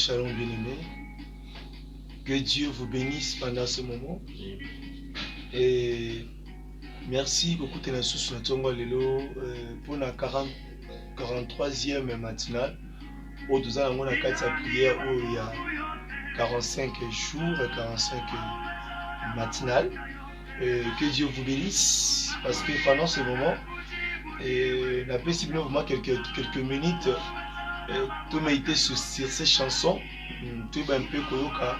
Shalom bien-aimé. Que Dieu vous bénisse pendant ce moment. Et merci beaucoup de la source pour la 43e matinale. Où nous avons la prière où il y a 45 jours et 45 matinales. Que Dieu vous bénisse parce que pendant ce moment, la paix c'est vraiment quelques minutes. Tout m'a été sur ces chansons, tout un peu koyoka,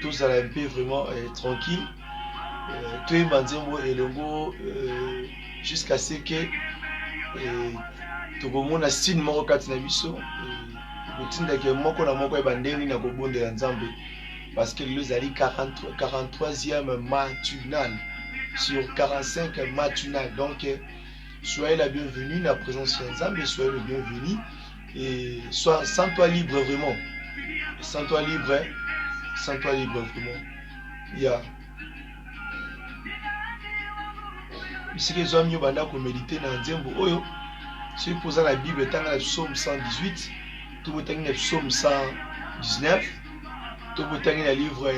tout ça un peu vraiment tranquille, tout est banzembo et longo jusqu'à ce que tout le monde a signé mon carte na biso, botinda que moko na moko bandeni na kobonde la nzambe parce que les ali 43e matinale sur 45 matinales donc. Soyez la bienvenue, la présence de Nzambe, soyez le bienvenu et sens-toi libre vraiment. Sens-toi libre vraiment. Yeah. Si les hommes ont médité dans Nzembo Oyo, si vous posez la Bible dans le psaume 118, tout le temps le psaume 119, tout le temps le livre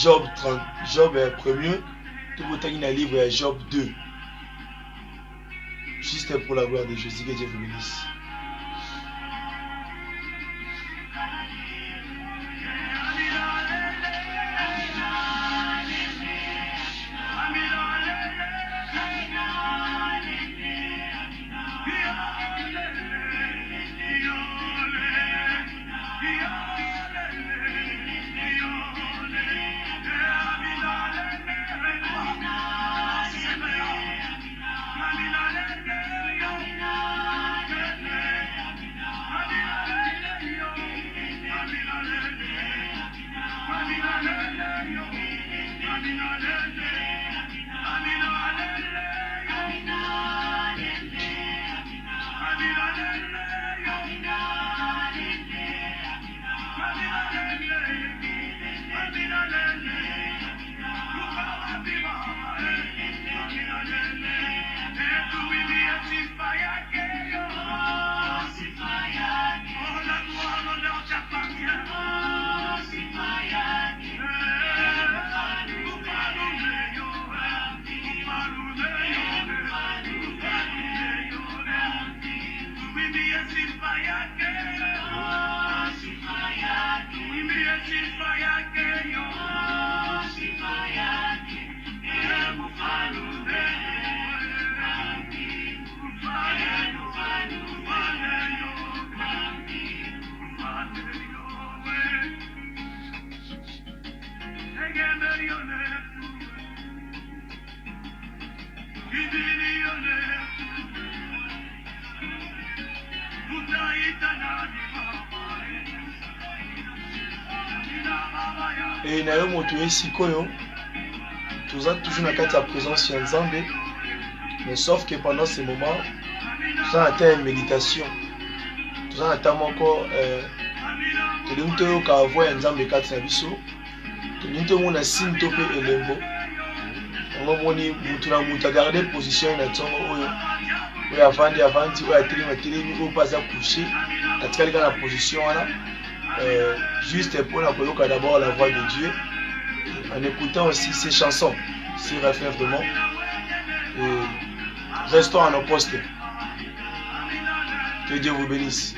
Job 30, Job 1er, tout le temps le livre Job 2. Juste pour la gloire de Jésus, que Dieu vous bénisse. Et nayo moto esikoyo toujours na kati ya présence ya Nzambe, mais sauf que pendant ce moment nous avons une méditation, nous avons encore tolingi toyoka voix ya Nzambe kati na biso, tolingi tomona signe to pe elembo omoni mutu na mutu agarde position na ntongo oyo avandi oyo atelemi oyo mpe aza couché atikali kaka na position wana. Juste pour koyoka d'abord la voix de Dieu en écoutant aussi ses chansons, ses refrains vraiment, et restons à nos postes. Que Dieu vous bénisse.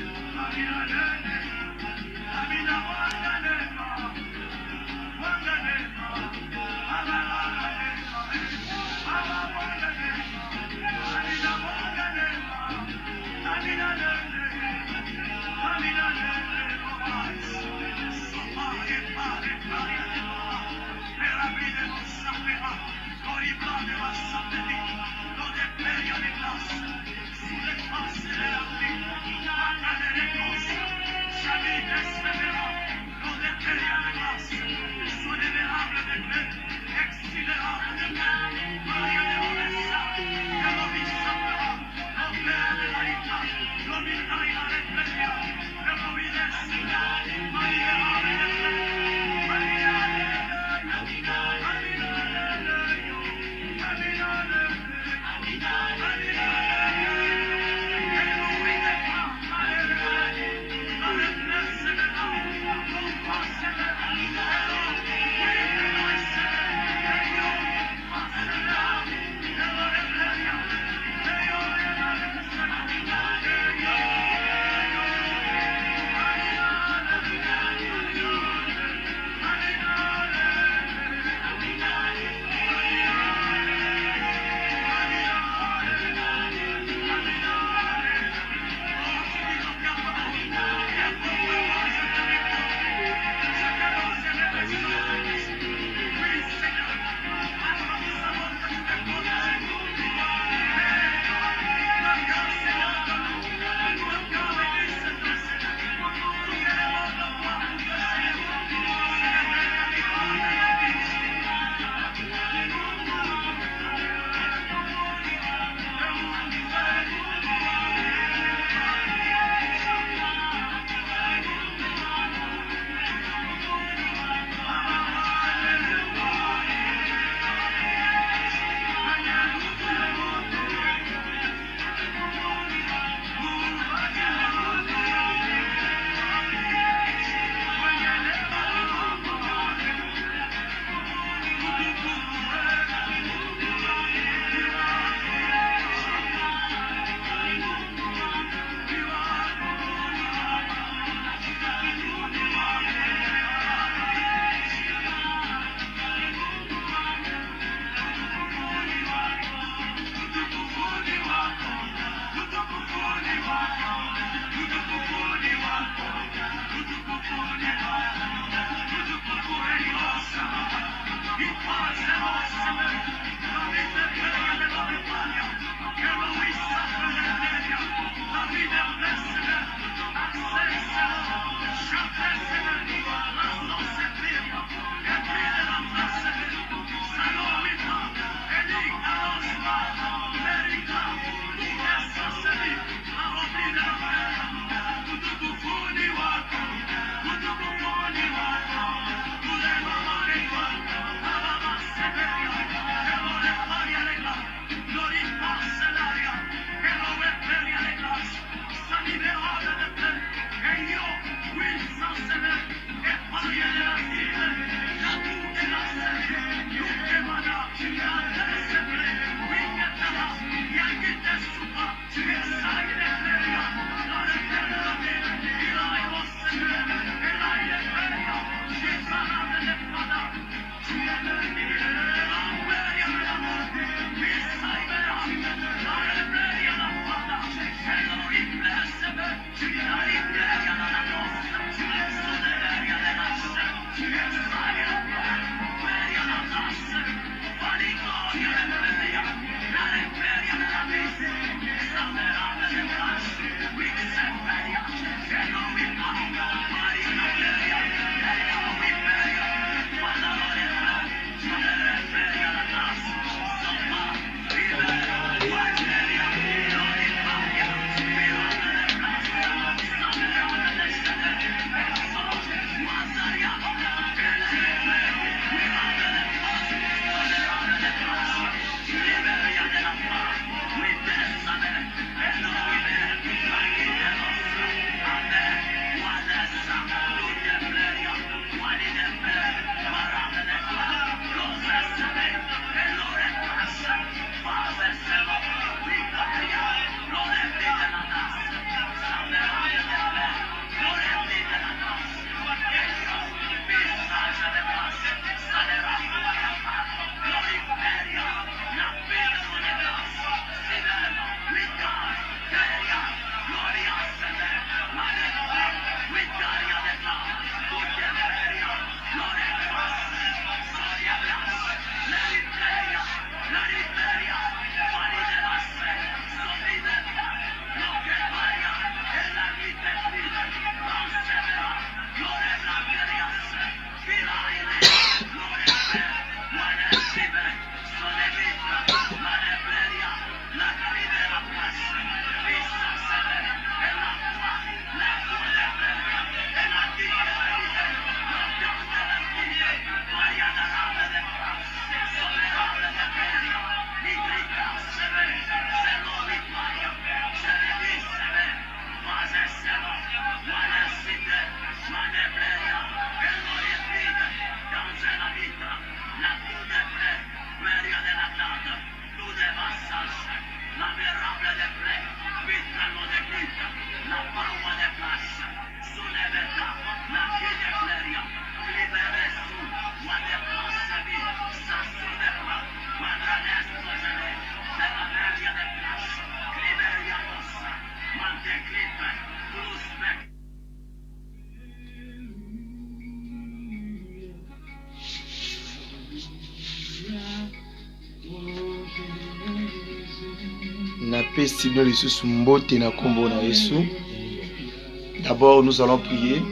D'abord, nous allons prier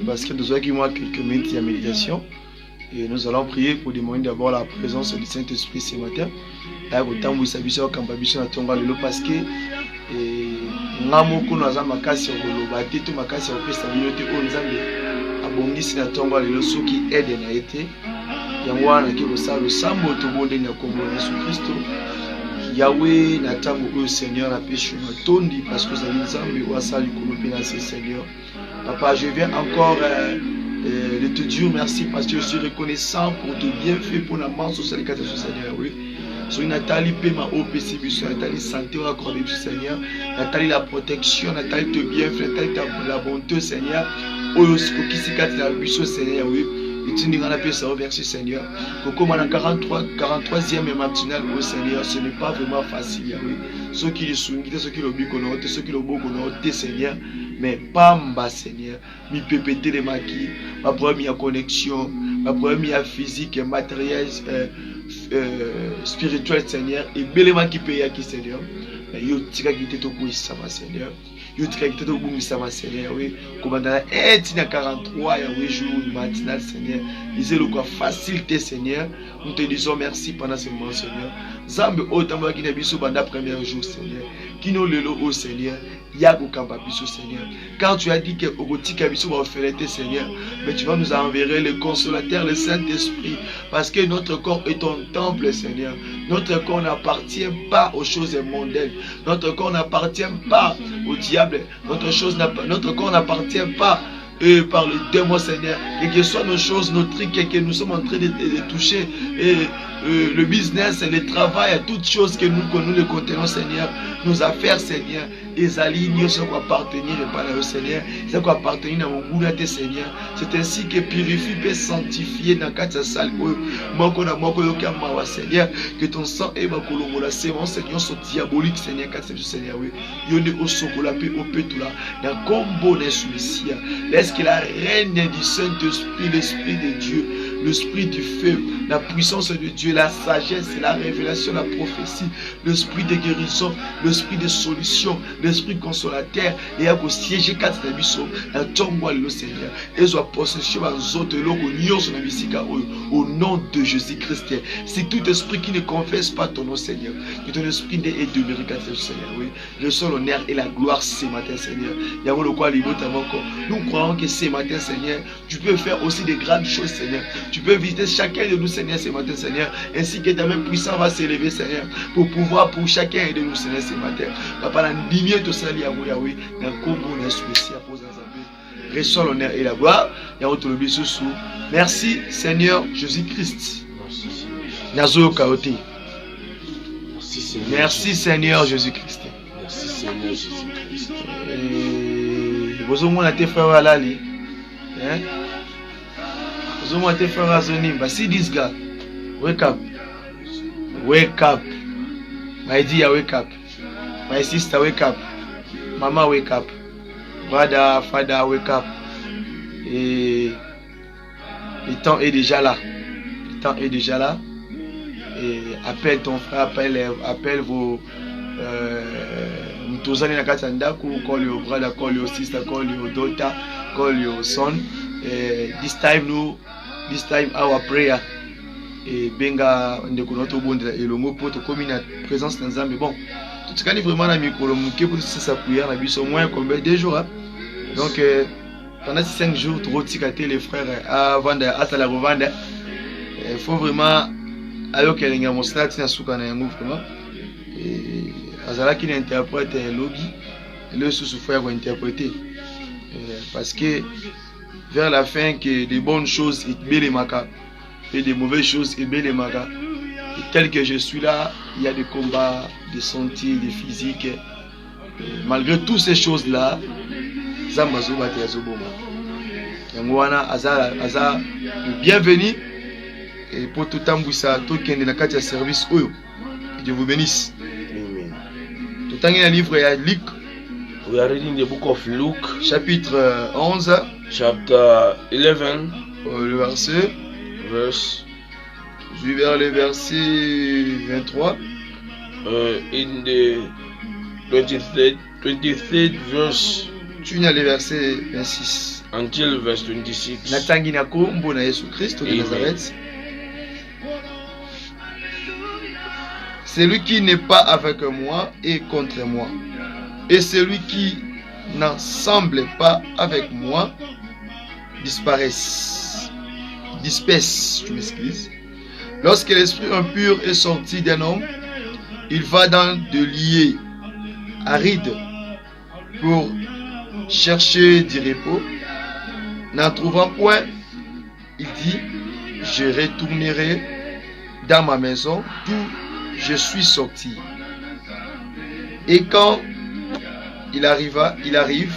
parce que nous avons quelques minutes de méditation et nous allons prier pour demander d'abord la présence du Saint-Esprit ce matin. Parce que ngamoko naza makasi koloba te to makasi opesa bino te o nzambe abongisi na tongo lelo soki aide na été yango wana ke kosala sambo to bonde na kombo na Yesu Kristo Yahweh na tango o Seigneur na péché matondi parce que zali nzambe wa sali kolope na Seigneur. Papa, je viens encore de te dire merci parce que je suis reconnaissant pour ton bienfait pour la mort sur cette Seigneur. Oui. So Nathalie Pema OPC Biso, Nathalie santé au accordé du Seigneur, Nathalie la protection, Nathalie te bienfait, Nathalie la bonté Seigneur, Oyosiko Kisikat la Biso Seigneur, oui, et tu nous rends la paix, ça merci Seigneur. Comme on a 43e matinale au Seigneur, ce n'est pas vraiment facile, oui. Ceux qui le soulignent, ceux qui le biconotent, ceux qui le boconotent, Seigneur, mais pas mba Seigneur, mi pépéter les maquis, ma première connexion, ma première physique et matérielle. Spirituel Seigneur et belema qui paye qui Seigneur yo tika kité to ko sama Seigneur yo tika kité to bungi sama Seigneur oui commandant etina 43 ya oui jour matinal Seigneur disait le quoi facilité Seigneur nous te disons merci pendant ce moment Seigneur zambe otamba ki na biso banda premier jour Seigneur kino lelo au Seigneur Yago Kamba biso Seigneur quand tu as dit que ogotika biso ba offerete Seigneur mais tu vas nous enverrer le consolateur le Saint-Esprit parce que notre corps est ton temple Seigneur. Notre corps n'appartient pas aux choses mondaines. Notre corps n'appartient pas au diable. Notre corps n'appartient pas par le démon Seigneur. Quelles que soient nos choses, nos trucs que nous sommes en train de toucher, le business, le travail, toutes choses que nous les contenons Seigneur, nos affaires Seigneur, les alignés, ce qui appartenir au Seigneur, ce qui appartenir à mon goût Seigneur. C'est ainsi que purifie et sanctifier dans quatre salles. Seigneur, que ton sang est ma colombo la sémence Seigneur sont diaboliques Seigneur, quatre Seigneur oui. Yone au sokola pe au petula dans combo des soucis. Laisse que la reine du Saint-Esprit, l'Esprit de Dieu, l'Esprit du feu, la puissance de Dieu, la sagesse, la révélation, la prophétie, l'Esprit de guérison, l'Esprit de solution, l'Esprit consolateur, et à siéger quatre nabiso, la tombe le Seigneur, et soit possession aux autres logo au nom de Jésus-Christ. C'est tout esprit qui ne confesse pas ton nom Seigneur, que ton esprit est demeuré Seigneur, oui. Le seul honneur et la gloire ce matin Seigneur. Nous croyons que ce matin Seigneur, tu peux faire aussi de grandes choses Seigneur. Tu peux visiter chacun de nous Seigneur ce matin Seigneur, ainsi que ta main puissante va s'élever Seigneur, pour pouvoir pour chacun de nous Seigneur ce matin. Papa la lumière te salut à vous Yahweh, dans le combo on a souci à poser un reçois l'honneur et la gloire. Merci Seigneur Jésus-Christ. Merci Seigneur Jésus-Christ. Merci Seigneur Jésus-Christ. Vous avez été frère à l'ali. Vous avez été frère à Zonimba. See this guy. Wake up. Wake up. My dear, wake up. My sister, wake up. Mama, wake up. Brother, father, wake up. Et le temps est déjà là. Le temps est déjà là. Et appelle ton frère, appelle vos mtozani na kati ya ndako, call your brother, call your sister, call your daughter, call your son. This time our prayer et benga ndeko noto bondela elongo poto komi na présence na Nzambe. Bon, tout ce vraiment na mikolo muke pour sa prière na biso moins combien de jours hein? Donc pendant 5 jours trop tikate les frères avant de à la revendre. Il faut vraiment ayo kelenga mosati na suka na yango vraiment. Et azala qui interprète logi le sous frère va interpréter parce que vers la fin que des bonnes choses et belle maka et des mauvaises choses et belle maka et tel que je suis là il y a des combats des sentiers des physiques malgré toutes ces choses là zambazo batazo bomba yango wana azala bienvenue et pour tout tambouissa tout qui est dans le service oyo Dieu vous bénisse. Amen. Tout dans le livre de Luc. We are reading the book of Luke, chapitre 11, chapter 11, le verset, je vais vers le verset 23. in the 23rd verse Tu n'as le verset 26. until verse 26. Natangi na kombo na Yesu Christ de Amen. Nazareth. Celui qui n'est pas avec moi est contre moi. Et celui qui n'ensemble pas avec moi disperse, je m'excuse. Lorsque l'esprit impur est sorti d'un homme, il va dans de lieux arides pour chercher du repos. N'en trouvant point, il dit, je retournerai dans ma maison d'où je suis sorti. Et quand il arrive,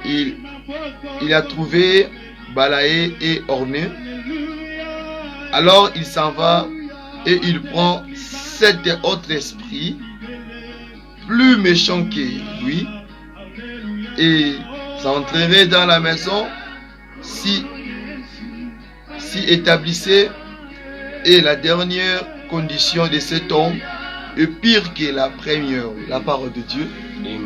il a trouvé balayé et orné. Alors il s'en va et il prend 7 autres esprits plus méchants que lui et s'entrerait dans la maison, s'y établissait. Et la dernière condition de cet homme est pire que la première. La parole de Dieu. Amen.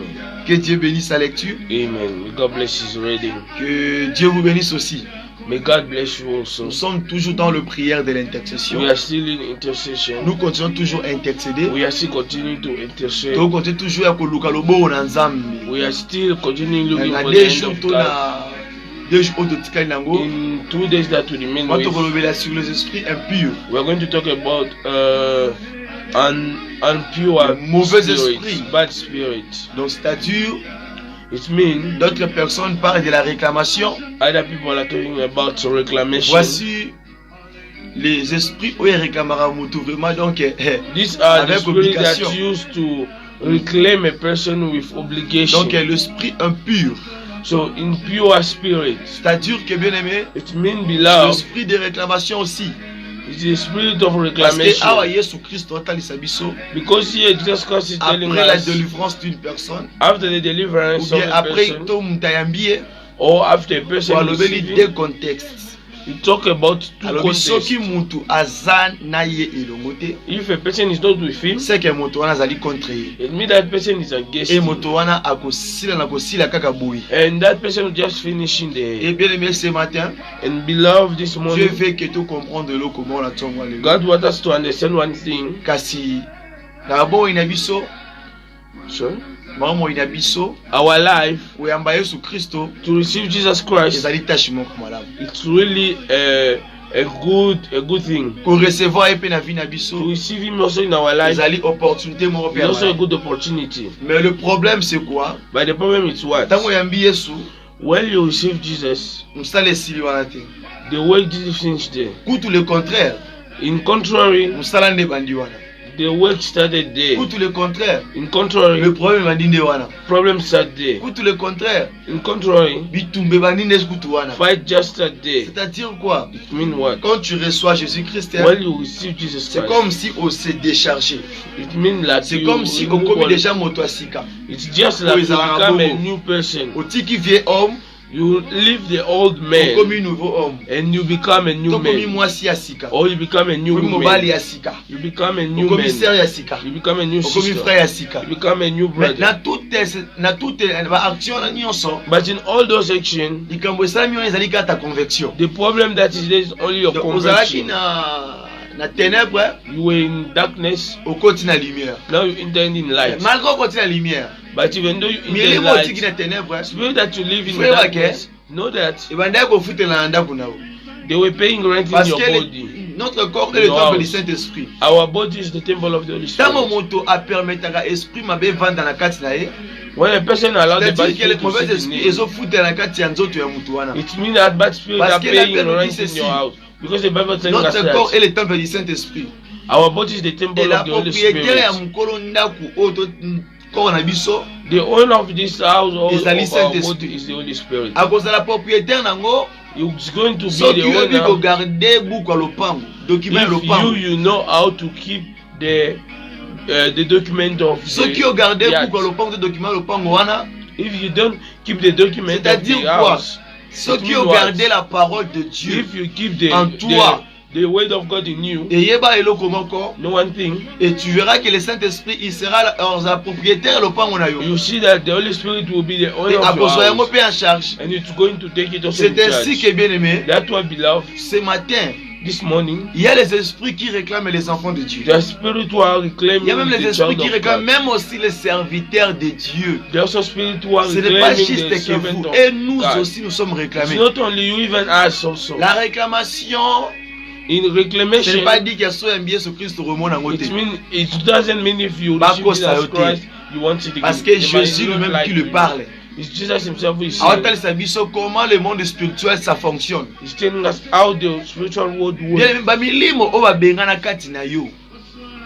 Que Dieu bénisse sa lecture. Amen. May God bless his reading. Que Dieu vous bénisse aussi. May God bless you also. Nous sommes toujours dans le prière de l'intercession. We are still in intercession. Nous continuons toujours à intercéder. We are still continuing to intercede. Nous continuons toujours à koluka lobo na nzambe. We are still continuing looking Na for the deux end jours of to God. na 2 jours au total nango. In 2 days that we remain On with, va sur les esprits impurs. we are going to talk about unpure Mauvais spirits, esprit. bad spirits. Donc c'est-à-dire It means d'autres personnes parlent de la réclamation. other people are talking about reclamation. Voici les esprits où ils réclamera mutu vraiment donc These are the avec spirits that obligation. used to reclaim a person with obligation. Donc l'esprit impur. So impure spirit. C'est-à-dire que bien aimé, It means beloved. l'esprit de réclamation aussi. It's the spirit of Parce que reclamation. awa Yesu Christ otalisa biso Because here Jesus Christ is telling après la us délivrance d'une personne after the deliverance ou of bien a après person to mutayambie or after a person pour alobeli receiving, deux contextes. we talk about two Alors contexts. soki mutu aza na ye elongo te, If a person is not with him, c'est que moto wana azali contre ye. it means that person is against Et him. moto wana akosila na kosila kaka boui. And that person will just finish in the Et bien aimé ce matin, and beloved this Dieu morning. veut que tu comprennes de l'eau comment la tombe le. God wants us to understand one thing. Kasi na bo ina biso, Sure. mamo ina biso, Our life oyamba Yesu Kristo, to receive Jesus Christ, ezali tâche moko malamu. it's really a good thing. Ko recevoir epe na vie na To biso, receive him also in our life ezali opportunité moko pe is also a malamu. good opportunity. Mais le problème c'est quoi? But the problem is what? Tango yambi Yesu, When you receive Jesus, musala esili wana te. the way Jesus finished there. Kutu le contraire, In contrary, musala nde bandi wana. the work started there. Kutu le contraire, In contrary, le problème bandi nde wana. problem started there. Kutu le contraire, In contrary, bitumbe bandi nde kutu wana. fight just started there. C'est-à-dire quoi? It means what? Quand tu reçois Jésus-Christ, When you receive Jesus c'est Christ, comme si on s'est déchargé. it means that C'est you comme si on remove commet all- déjà moto asika. It's just like you become a new person. Oti qui vient homme, You leave the old on man commis nouveau homme. and you become a new To commis man. moi si asika. Or you become a new Commis mobali man. asika. You become a On new commis sœur man. asika. You become a new On commis sister. frère asika. You become a new Mais brother. na toute action na nyonso, But in all those actions, likambo esami wana ezali kata conviction. the problem that is there is only your Donc ozalaki conviction. na ténèbres, You were in darkness, okoti na lumière. now you enter in light. Malgré okoti na lumière, But even though you enter in milimo otiki na light, ténèbres, spirit that you live in Frère, darkness, know that ebandaki kofutela na ndako na yo. they were paying rent in Parce your que body. notre corps est le Your temple du house. Saint-Esprit. Our body is the temple of the Holy Ntango Spirit. moto apermetaka esprit mabe evanda na kati na ye, When a person allows the bad c'est-à-dire que les spirit to mauvais sit in esprits him, ezofutela na kati ya nzoto ya moto wana. it means that bad spirit Parce are que la paying Bible rent dit in ceci. your house. Because the Bible telling us Notre corps est that le temple du Saint-Esprit. our body is the Et temple la of the Holy propriétaire ya Spirit. mokolo ndako oyo corps na biso The owner of this house or Ezali of our Saint-Esprit. body is the Holy Spirit. akozala propriétaire nango It's going to be soki the oyebi owner. kogarde buku ya lopango, document ya If lopango. you know how to keep the document of Soki ogarde yacht. buku ya lopango to document ya lopango wana, If you don't keep the document of c'est-à-dire the quoi? house, Soki means ogarde what? la parole de Dieu if you keep en toi, the word of God in you, Et yeba eloko moko. know one thing, Et tu verras que le Saint-Esprit, il sera la propriétaire le pango na yo. you see that the Holy Spirit will be the Et owner of à your cause de house, paix en charge. and it's going to take it also C'est in ainsi charge. que, bien aimé, That's why, beloved, ce matin, this morning, il y a les esprits qui réclament les enfants de Dieu. the Spirit who are reclaiming Il y a même les the esprits child qui of réclament God. même aussi les serviteurs de Dieu. There's also Spirit who are Ce n'est pas reclaiming juste the que servant vous, of et nous God. aussi nous sommes It's réclamés. not only you, even us also. La réclamation, In ce reclamation, n'est pas dit qu'il y a soit un bien sur Christ au monde en côté. it doesn't mean if you Pas receive cause ça Jesus ôté. Christ, you want it again. Parce que Jésus lui-même qui le parle. It's Jesus himself who is Alors, saying. tel sabiso comment le monde spirituel ça fonctionne. He's telling us how the spiritual world Bien works. aimé, ba milimo o ba bengana kati na yo.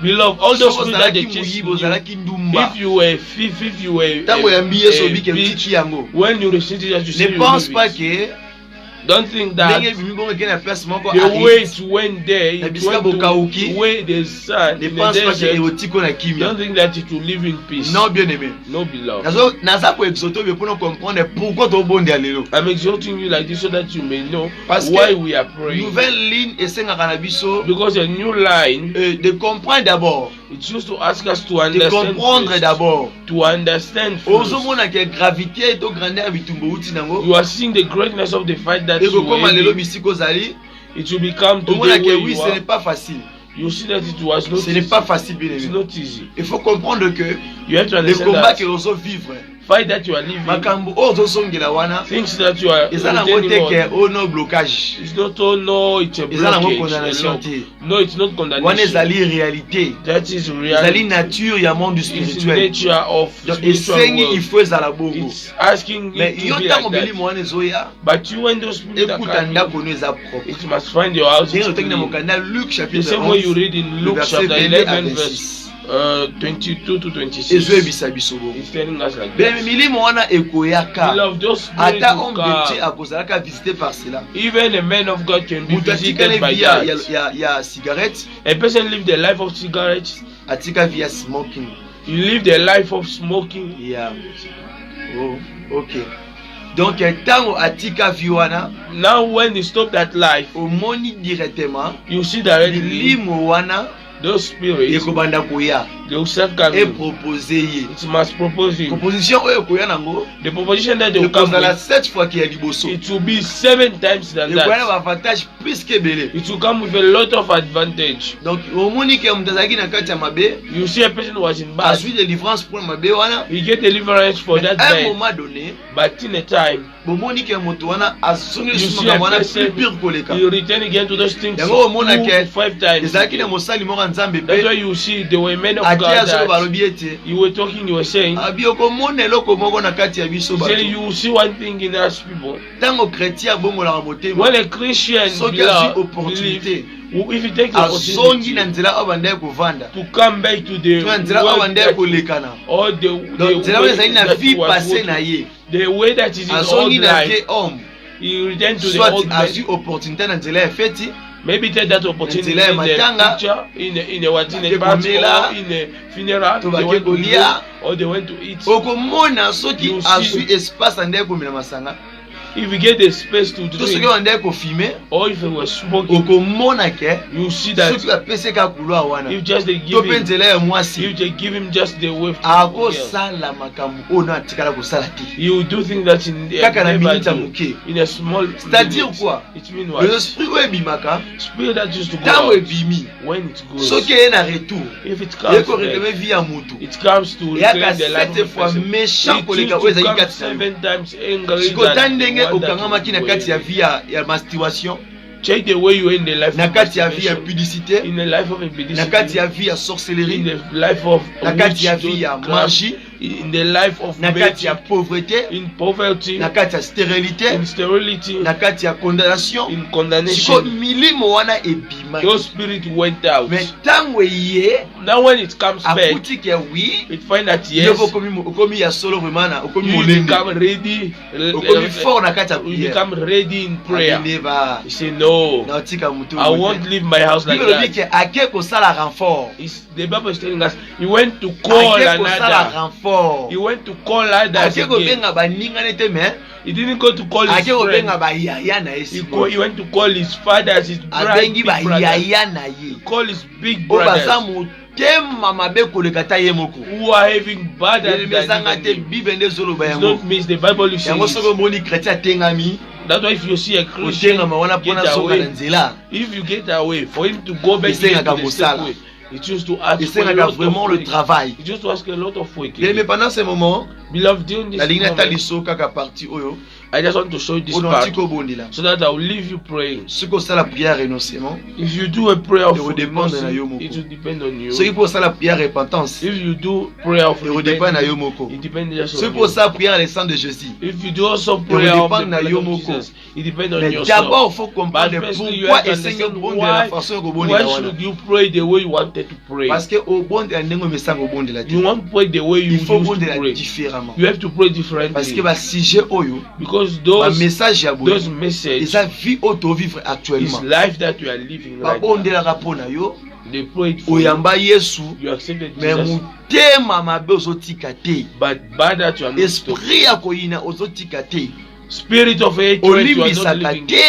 Beloved, all those Soko spirits that they ozalaki chase moyibo you, ozalaki ndumba. if you were a thief, if you were Tango ya mbiye so a bike bitch, mtiki yango. when you receive Jesus, you say Ne you pense leave pas it. que Don't think that ndenge bimi bongo kena place moko the aride. weight went there, Na it bisika went to bokauki. where the sun, Ne in the pense pas que desert. eotiko na kimia. Don't think that it will live in peace. Non, bien aimé. No, beloved. Naza ko exoto bien pour nous comprendre pourquoi to bonde alelo. I'm exhorting you like this so that you may know Parce why que we are praying. nouvelle ligne esengaka na biso Because a new line, de comprendre d'abord, it's used to ask us to de understand comprendre first. d'abord. To understand first. Ozomona que gravité to grandeur bitumbo uti nango. You are seeing the greatness of the fight that Et you comme are lelo in. bisiko zali, It will become to the omona que way oui, you ce n'est are. pas facile. You see that it was not Ce n'est easy. pas facile, bien It's aimé. not easy. Il faut comprendre que You have to le understand combat that que ozo vivre, fight that you are living, makambo ozo songela wana, things that you are eza nango te contending que on, o no blocage. it's not all no, it's a Eza nango blockage. condamnation a law. te. No, it's not Wana condemnation. ezali réalité. That is Ezali reality. nature ya monde It's the spirituel. nature of Donc spiritual esengi il world. faut ezala bongo. It's asking Mais you yo to be ntango like bilimo that. wana ezoya, But you and those people that ekuta can, ndako no eza propre. it must find your house. Ndenge to otangi na live. mokanda Luc The chapitre same way you 11 read in le Luke verset chapter 22 à 11 26. verse 22 to 26. Ezoyebisa biso bongo. It's telling us like Bien that. milimo wana ekoyaka. Beloved, those spirits Ata will homme de Dieu come. akozalaka visité par cela. Even a man of God can be Mutu atikali visited by vi ya that. cigarette, A person live the life of cigarettes. atika vi ya smoking. You live the life of smoking. Yeah. Oh, ok. Donc ntango atika vi wana, Now when you stop that life, omoni directement you see directly milimo wana those spirits, ekobanda koya they will start coming. epropose ye. It must propose you. Proposition oyo ekoya nango The proposition that they will come ekozala with, 7 fois ke ya liboso. it will be 7 times than ekoya na that. baavantage plus que ebele. It will come with a lot of advantage. Donc omoni ke moto azalaki na kati ya mabe, You see a person who was in bad, azwi délivrance pour mabe wana. he get deliverance for that À un bad. moment donné, But in a time, bomoni ke moto wana azongi you lisusu see a makambo wana person, plus pire koleka. you return again to those things Yango omona 2 ke to 5 times. ezalaki na mosali moko ya Nzambe That's why pe you see the way men of ate God azolo that balobi ete you were talking, you were saying, abi okomona eloko moko na kati ya biso bato. say you see one thing in us people. Ntango chrétien abongolaka motema, When a Christian soki believes, azwi opportunité if he takes the azongi opportunity na nzela oyo bandaki kovanda, to come back to the to na nzela oyo world bandaki that, kolekana. or the Donc nzela oyo ezali na that vie he was passé na walking, ye, the way that is his old azongi na life, vie homme, he returned to the soit old azwi man. opportunité na nzela ya feti, Maybe take that opportunity in nzela ya the matanga, picture, in a what, in bake a party komela, or in a funeral, to they bake went to kolia. go, or they went to eat. okomona soki You see- azwi espace andaki komela masanga, If you get the space to to soki drink, bandaki kofime, or if you were smoking, okomona ke you see that soki bapesi ka couloir wana, if just they to give mpe him, nzela ya mwasi, if they give him just the way, akosala makambo oyo no atikala kosala te. he will do things that in Kaka na never minute ya do. moke. In a small C'est-à-dire minute. quoi? It means Le what? esprit oyo ebimaka Spirit that used to go ntango out, ebimi, when it goes, soki eye na retour if it comes ekoreklame back, vie ya mutu, it comes to eyaka reclaim the life 7 of a fois person. méchant It koleka used oyo to ezalaki come kati na yo. 7 times angry sikoyo ta than ndenge the one that okangamaki na you kati ya were. vie ya masturbation, Check the way you in the life na of kati ya vie ya masturbation, impudicité, in the life of na impudicity, kati ya vie ya in sorcellerie, the life of na kati ya witch, vie ya craft, magie, in the life of na kati ya magic, pauvreté, in poverty, na kati ya stérilité, in sterility, na kati ya condamnation. in Sikoyo condemnation. milimo wana ebimaki, Those spirit went out. mais ntango eye Now when it comes back, akuti ke oui, it find that yes, yes, okomi ya solo vraiment na okomi you molende, become ready. okomi fort na kati ya You prière. become ready in prayer. Never. You say no, Na otika mutu. I won't leave my house like Bible lobi that. ke ake kosala renfort. The Bible is telling us he went to call Ake kosala another. renfort. He went to call others Ake again. kobenga baningane te mais He didn't go to call his Ake friends. obenga ba yaya na He esi. went to call his fathers, his Abengi big ba brothers. yaya na ye. He called his big O baza brothers motema mabe koleka ta ye moko. who are having bad Ele mesanga te attitude. Bible nde zolo ba It's yango. not means the Bible is saying Yango soko it. moni chrétien atengami. That's why if you see a Christian Otenga mawana get pona soka na away, nzela. if you get away, for him to go back Isenga again to the kabosala. same way, he chooses to ask for a Esengaka lot vraiment of le work. travail. He chooses to ask a lot of work. Bien mais pendant ce moment, Beloved, during this la ligne moment, nataliso kaka parti oyo. I just want to show you this Ono part tiko bondela. so that I will leave you praying. Soko sala prière renoncement. If you do a prayer of It will depend on you, forgiveness, Moko. it will depend on you. Soki po sala prière repentance. If you do prayer of It will depend na yo repentance, moko. it depends just Soki on po you. sala prière le sang de Jésus. If you do also will prayer of the depend na blood yo of moko. Jesus, it depends on Mais yourself. d'abord, il faut comprendre But firstly, you pourquoi have to essayer understand de la why façon que bondela wana. should you pray the way you wanted to pray. Parce que au bondela ndenge mesanga au bondela te. You want to pray the way you Il used faut to bondela pray. différemment. You have to pray Parce differently. que ba sujet oyo, Because ba those message ya boye. messages Eza vie auto vivre is actuellement. life that you are living Ba right now. bondela rapona yo, They prayed for you. oyamba Yesu, You accepted mais Jesus. mutema mabe ozotika te. But bad that you are not stopped. Esprit ya koyina ozotika te. Spirit of hatred you are not Olimbisaka living. te.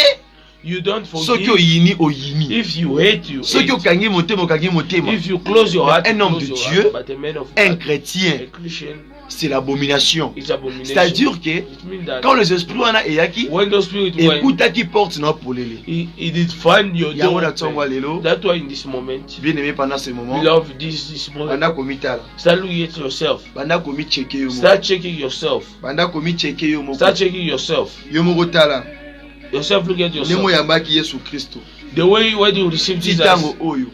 You don't Soki forgive. oyini oyini. If you hate, you Soki hate. okangi motema okangi motema. If you close your heart, Un homme close de your Dieu, heart. But a man of Un God, chrétien, a Christian, c'est l'abomination. is abomination. C'est-à-dire que It means that quand les esprits wana eyaki, when those spirits went, ekutaki porte na polele. he did find your Yango door na open. tongo lelo, That's why in this moment, bien aimé pendant ce moment, beloved, this moment, banda komi tala, start looking at yourself. banda komi checker yo moko, Start checking yourself. banda komi checker yo moko. Start checking yourself. Yo moko tala, Yourself, look at nemo yourself. yambaki Yesu Kristo. The way when you receive Jesus Titango oyo,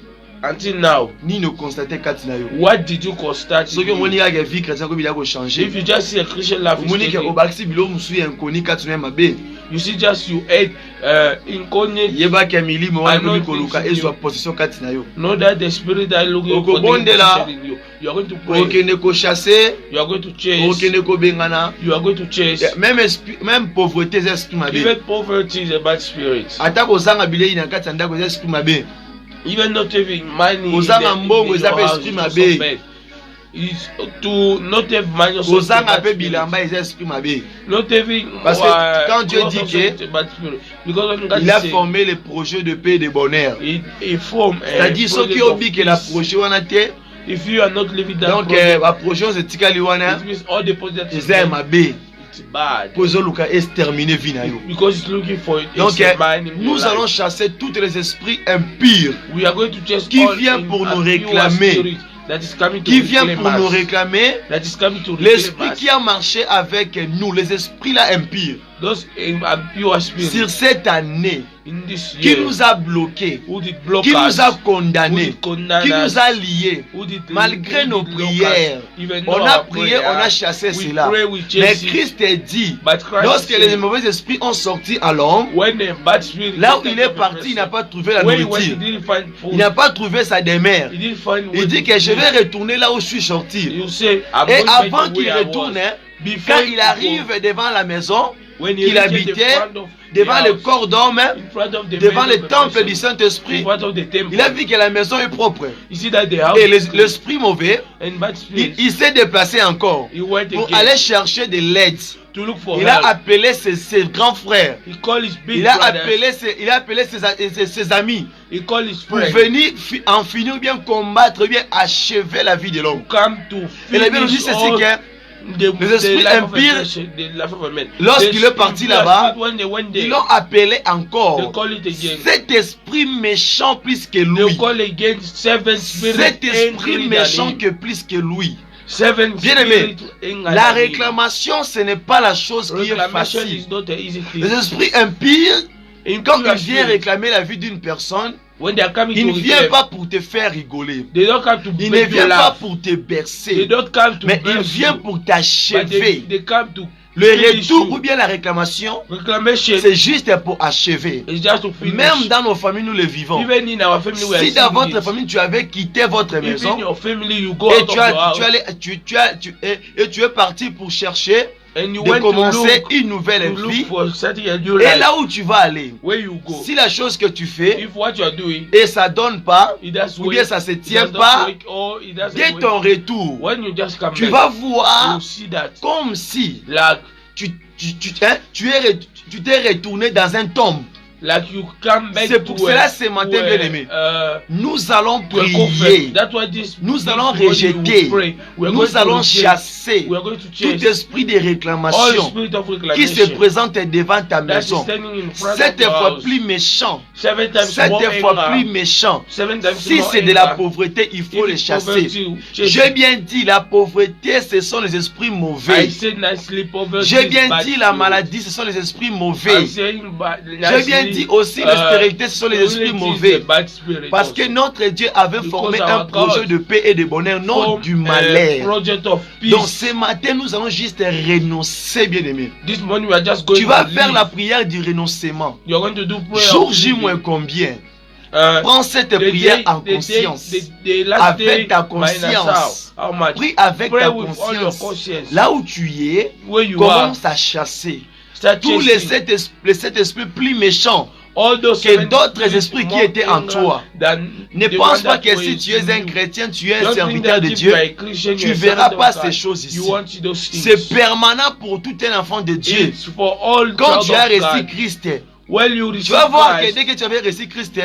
until now, nini okonstate kati na yo. what did you constate? Soki omoni kaka vie chrétien ko bila ko If changer. you just see a Christian life, is Omoni ke changing, obakisi bilo musu ya nkoni kati na mabe. you see just you ate incarnate. Yebaki milimo wana I know komi koluka things in ezwa you. position kati na yo. Know that the spirit that looking Oko for the bondela. position in you. You are going to pray. Okende ko chasser, You are going to chase. okende ko bengana. You are going to chase. Même pauvreté c'est esprit mabe. Even poverty is a bad spirit. Ata kozanga bilei na kati ya ndako eza esprit mabe. Even not having money. Kozanga mbongo eza your pe house esprit is mabe. also bad. Is to not have money. Also is a Kozanga bad pe spirit. bilamba eza esprit mabe. Not having. Parce que quand Dieu clothes dit also que is a bad spirit. Because when God Il a say, formé les projets de paix et de bonheur. He form a C'est-à-dire ceux qui project ont of dit que la peace. projet wana te. If you are not living that Donc project, ba projet on etikali wana it means all the projects eza mabe. it's bad. Pozo luka exterminer vie na yo. Because it's looking for it. Donc It's a man in nous your allons life. chasser tous les esprits impurs We are going to chase qui all vient pour nous impure réclamer. spirit that is coming to qui vient reclaim pour nous us. réclamer. That is coming to L'esprit reclaim us. qui a marché avec nous, les esprits là impurs, Those impure spirits sur cette année, in this qui year nous a bloqués, who did block qui us, nous a who condamnés, did condemn qui us, nous a liés. who did Malgré who nos did lock us, prières, even on though a our prié, prayer, on a chassé we cela. pray, we Mais chase it. Christ est dit, But Christ lorsque said, les mauvais esprits ont sorti à l'homme, when the bad spirit là où entered il est the parti, person, il n'a pas trouvé la when he went, he nourriture. didn't find food. Il n'a pas trouvé sa demeure. He didn't find Il where dit to que je live. vais retourner là où je suis sorti. You say, I'm Et going back avant to qu'il where I retourne, was. hein, Before quand he il go, arrive devant la maison when he qu'il reached the habitait, front of the devant le house, corps d'homme, hein, in front of the devant man le of the temple person, du in Saint-Esprit, front of the temple, il a vu que la maison est propre. you see that the house Et is clean. l'esprit mauvais, And bad spirit, il s'est déplacé encore he went pour again aller chercher de l'aide. to look for Il a help. appelé ses grands frères. He called his big Il a brothers. appelé ses amis He called his pour friends venir en finir bien combattre, bien achever la vie de l'homme. come to Et la Bible nous dit finish ceci all que the esprits life of a impurs, person, the life of a man. lorsqu'il The est parti impure là-bas, spirit, when they went ils there, l'ont appelé they encore. call it again. Cet esprit méchant plus que They lui. call again seven spirits Cet esprit angry méchant than him. que plus que lui. Seven Bien aimé, spirits angry la than him. réclamation, ce n'est pas la chose qui est Reclamation facile. is not an easy thing. Les esprits impurs, quand Impure ils viennent spirits, réclamer la vie d'une personne, when they are coming ils to ne viennent reclaim, pas pour te faire rigoler. they don't come to Ils ne beg your viennent pas laugh. pour te They bercer. don't come to Mais ils bless viennent you. pour But t'achever. they come to Le finish retour you. ou bien la réclamation, Reclamation c'est juste pour achever. is just to finish. Même dans nos familles, nous le vivons. Even in our family, we are Si dans seeing votre it. famille, tu avais quitté votre Even maison, in your family, you go et out of your house tu es parti pour chercher and you de went to commencer look, une nouvelle to vie. look for starting a new Et life. là où tu vas aller, Where you go, si la chose que tu fais if what you are doing, et ça donne pas, it does ou bien work, ça se it tient does not pas, work, or it doesn't dès work, ton retour, when you just come tu back, vas voir you see that comme si like tu tu t'es retourné dans un tombe. Like you come back. C'est pour cela ce matin, bien aimé, nous allons prier, nous allons rejeter, nous allons chasser tout esprit de réclamation qui se présente devant ta maison. 7 fois plus méchant, 7 fois plus méchant. Si c'est de la pauvreté, il faut les chasser. J'ai bien dit, la pauvreté, ce sont les esprits mauvais. J'ai bien dit, la maladie, ce sont les esprits mauvais. J'ai bien dit aussi, la stérilité, ce sont les esprits mauvais. Parce que notre Dieu avait formé un projet de paix et de bonheur, non du malheur. Donc ce matin, nous allons juste renoncer, bien aimé. Tu vas faire la prière du renoncement. Jour J moins combien? Prends cette prière en conscience, avec ta conscience. Prie avec ta conscience. Là où tu es, commence à chasser tous les 7 esprits plus méchants que d'autres esprits qui étaient en toi. Ne pense pas que si tu es un chrétien, tu es un serviteur de Dieu, tu ne verras pas ces choses ici. C'est permanent pour tout un enfant de Dieu. Quand tu as reçu Christ, tu vas voir que dès que tu avais reçu Christ,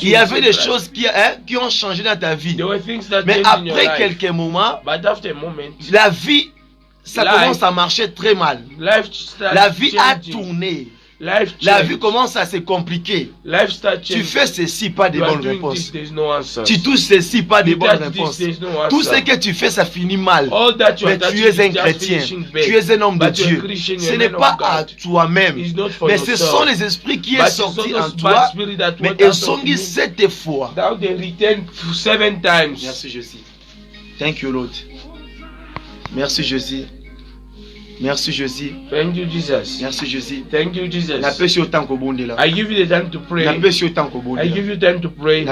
il y avait des choses qui ont changé dans ta vie. Mais après quelques moments, la vie, ça commence à marcher très mal. La vie a tourné. La vie commence à se compliquer. Tu fais ceci, pas de bonnes réponses. Tu touches ceci, pas de bonnes réponses. Tout ce que tu fais, ça finit mal. Mais tu es un chrétien. Tu es un homme de Dieu. Ce n'est pas à toi-même. Mais ce sont les esprits qui sont sortis en toi. Mais ils sont dit 7 fois. Merci Jésus. Thank you Lord. Merci Jésus. Merci Jésus. Thank you, Jesus. Merci Jésus. Thank you, Jesus. I give you the time to pray. I give you time to pray. I give you time to pray.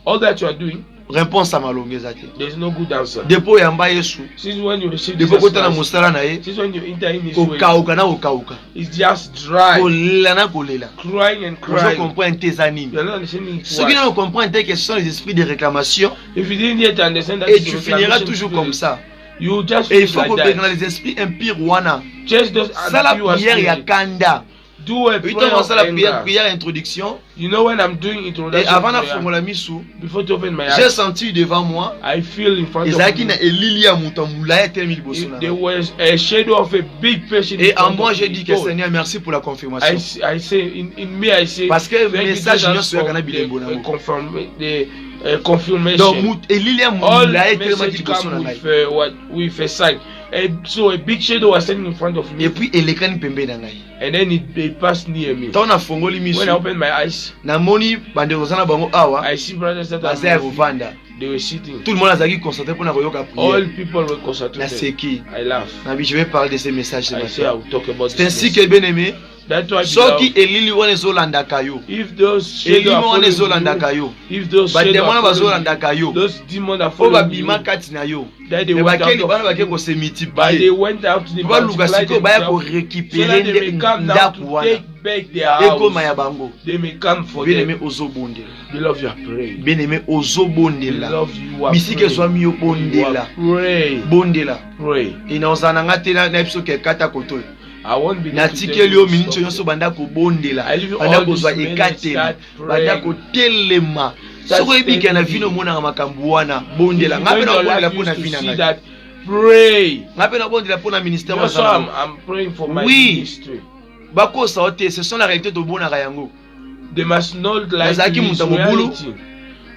All that you are doing, réponse à malongeza te. there is no good answer. Depo yamba Yesu. Since when you receive Jesus Christ, since when you enter in His way, it's just dry. Crying and crying. You are not understanding Ceux qui ne comprennent pas que ce sont les esprits de réclamation, if you didn't yet understand that, et tu finiras toujours comme ça. You just et il faut like que dans les esprits impurs wana. Just those ça la prière ya kanda. Do a prayer of la prière introduction. You know when I'm doing introduction. Et avant la formula misu, before to open my eyes, j'ai senti devant moi. I feel in front of me. There was a shadow of a big person. Et en moi j'ai dit que Seigneur merci pour la confirmation. I say in me I say parce que le message ne soit qu'un bilembo na confirmation. Donc all message come with a sign. And so a big shadow was standing in front of me. Et puis elekani pembe na ngai. And then it passed near me. When I opened my eyes, I see brothers that they were sitting. Tout le monde a concentré pour all people were concentrated. I laugh. Je vais parler de ces messages ce matin. C'est ainsi que bien aimé. That's why if those shadows those demons are following you, that they went out to the so that they may come down to take back their house. They may come for them. Beloved, you are praying. Beloved, you are praying. I won't be there to tell you so. I leave you all this start praying. That pray. Also, I'm praying for my ministry. Ce sont la réalité de Bonayango. They must not like this reality.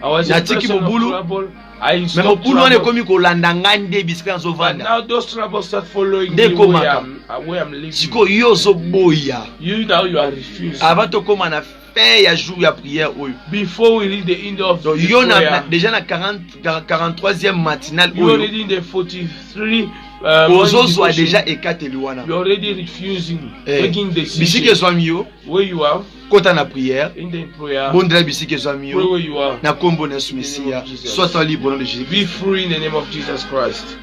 I was a person of trouble. I stopped trouble. But now those troubles start following me where I'm living. You now you are refusing. Before we reach the end of the prayer, déjà na 43e matinale, you already in the 43 déjà ekateli wana. You already refusing making decisions. Where you are kota na prière, in the prayer, bondela bisike zwami where you are, na kombo na Messia, sois libre au nom de Jésus. Be free in the name of Jesus Christ.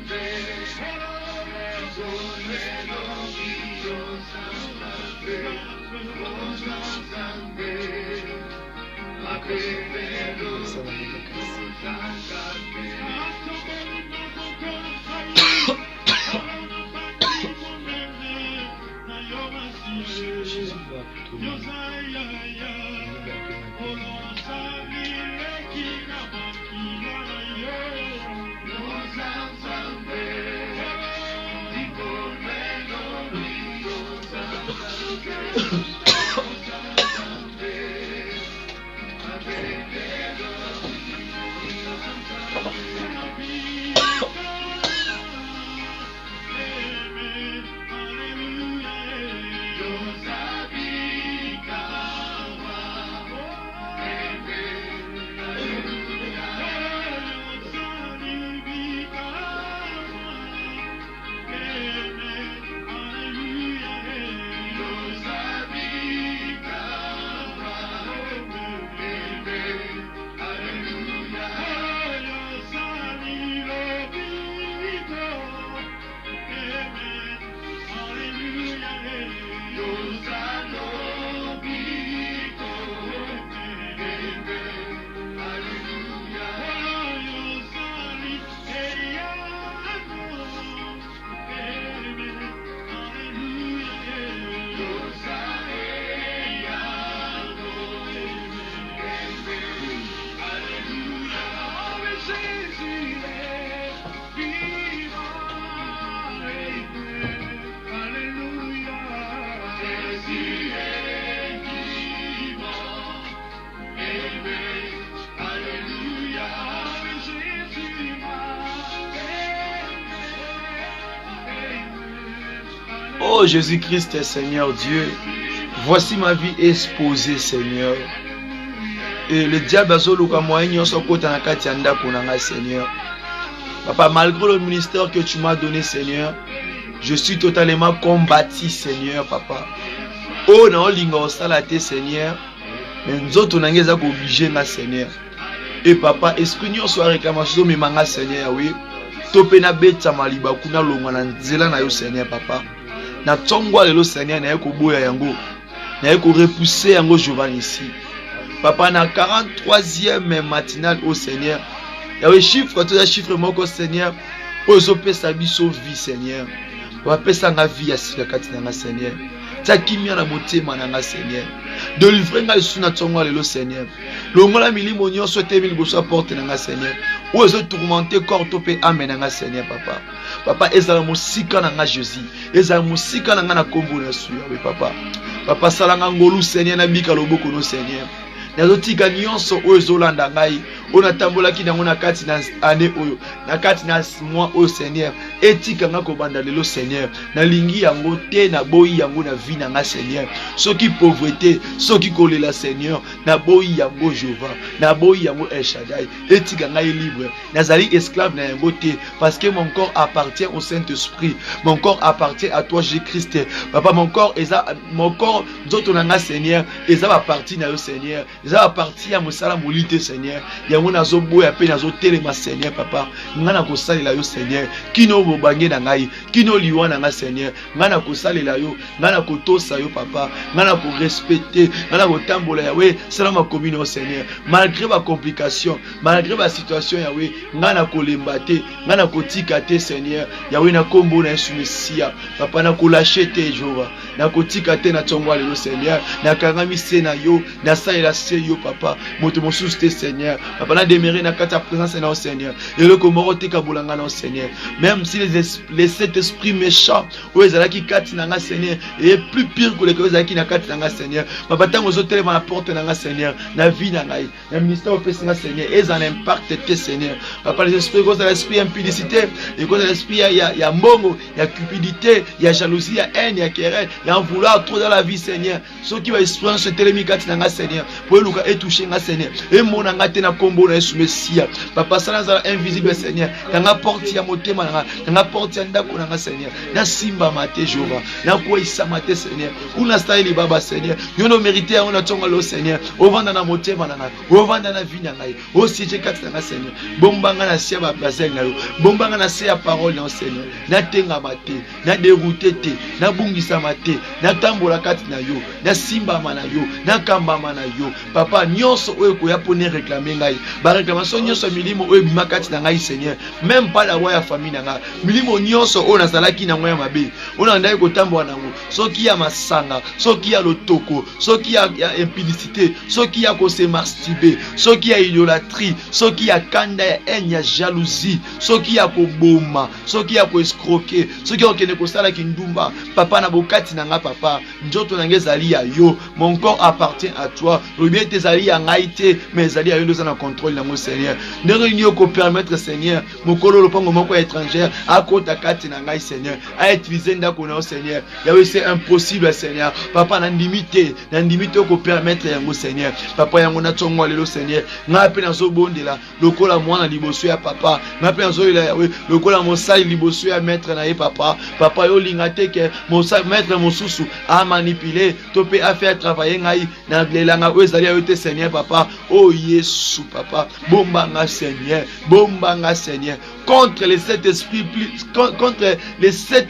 Oh Jésus-Christ, Seigneur Dieu, voici ma vie exposée, Seigneur. Et le diable a zoluka moyen son côté na kati ya ndako na Seigneur. Papa, malgré le ministère que tu m'as donné, Seigneur, je suis totalement combattu, Seigneur, Papa. Oh, na olinga osalate, Seigneur, mais nous autres on a obligé na Seigneur. Et Papa, esprit nous soit réclamation mais manga Seigneur, oui. Topé na beta maliba kuna longwa na nzela na yo, Seigneur, Papa. Na tongwa lelo, Seigneur, na yeko boya yango, na yeko repousser yango Giovanni ici. Papa, na 43e matinale au Seigneur. Il y a un chiffre, tout un chiffre moko Seigneur. Pour les sa biso vie, Seigneur. Papa, pesa nga vie à Sikakati na Seigneur. Ta kimia na motema na Seigneur. De livrer nga isu na tongwa lelo, Seigneur. Longola milimo nyonso te mili boso porte na Seigneur. Ou ezo tourmenter corps topé amen na Seigneur, Papa. Papa, ezala mosika na Jésus. Ezala mosika na na kombo na suya, Papa. Papa, salanga ngolu Seigneur na bika loboko no Seigneur. Nazotika nyonso oyo ezolanda ngai ona tambolaki nango na kati na année oyo na kati na mois oyo Seigneur etika nga kobanda lelo Seigneur nalingi yango te na boyi yango na vie na nga Seigneur soki pauvreté soki kolela Seigneur na boyi yango Jéhovah na boyi yango El Shaddai etika ngai libre nazali esclave na yango te parce que mon corps appartient au Saint-Esprit, mon corps appartient à toi Jésus-Christ. Papa, mon corps nzoto na nga Seigneur eza ba partie na yo Seigneur. Eza parti ya mosala molite Seigneur. Yango nazo boya pe nazo telema Seigneur Papa. Ngana ko salela yo Seigneur. Kino bobange na ngai, kino liwa na nga Seigneur. Ngana ko salela yo, ngana ko tosa yo Papa. Ngana ko respecter, ngana ko tambola yawe, salama commune au Seigneur. Malgré ma complication, malgré ma situation yawe, ngana ko lembate, ngana ko tikate Seigneur. Yawe na kombo na Yesu Mesia. Papa na ko lâcher te Jéhovah. Na ko tikate na tongwa lelo Seigneur. Na kangami se na yo, na salela yo Papa, moto mosusu te Seigneur. Papa na demeurer na kata présence na Seigneur. Et le komoro te kabulanga na Seigneur. Même si les sept esprits méchants ou ezalaki kati na Seigneur, et plus pire que les que ezalaki na kati na Seigneur. Papa tango zo telema na porte na Seigneur, na vie na ngai, na ministère au na Seigneur, et ça impact te Seigneur. Papa les esprits cause l'esprit impudicité, et cause l'esprit ya mbongo, ya cupidité, ya jalousie, ya haine, ya querelle, ya en vouloir trop dans la vie Seigneur. Ceux qui va expérience telemi kati na Seigneur. Pour Luka et toucher nga Seigneur. Et mon angate na kombo na Yesu Mesia. Papa sana invisible Seigneur. Na porte ya motema na porte ya ndako na Seigneur. Na simba mate Jéhovah. Na ko isa mate Seigneur. Una style baba Seigneur. Yono mérité on a tonga lo Seigneur. Ovanda na motema na ovanda na vie na ngai. O si je kati na Seigneur. Bombanga na sia ba place na yo. Bombanga na sia parole na Seigneur. Na tenga mate, na dérouter te, na bungisa mate, na tambola kati na yo, na simba mana yo, na kamba mana yo. papa nyonso oyo koya pone réclamer ngai ba réclamation nyonso milimo oyo bimakati na ngai Seigneur même pas la roi ya famille na ngai milimo nyonso oyo nazalaki na ngoya mabe ona ndai kotambola nango soki ya masanga soki ya lotoko soki ya impudicité soki ya ko se masturber soki ya idolâtrie soki ya kanda ya haine ya jalousie soki ya koboma soki ya ko escroquer soki okende kosala kindumba papa na bokati na nga papa njoto na ngezali ya yo mon corps appartient à toi le bien tes alliés ya ngaite mais ezali ya yo ndoza na contrôle na mo Seigneur ndenge nini ko permettre Seigneur mokolo lopango moko étrangère akota kati na ngai Seigneur a utiliser ndako na Seigneur yawe c'est impossible Seigneur papa na limité ko permettre yango Seigneur papa yango na tongo lelo Seigneur ngape na zo bondela lokola mwana liboso ya papa ngape na zo ila yawe lokola mosali liboso ya maître na ye papa yo lingate ke mosali maître mosusu a manipuler to pe a faire travailler ngai na lelanga ezali ya yote Seigneur papa oh Yesu papa bombanga Seigneur contre les sept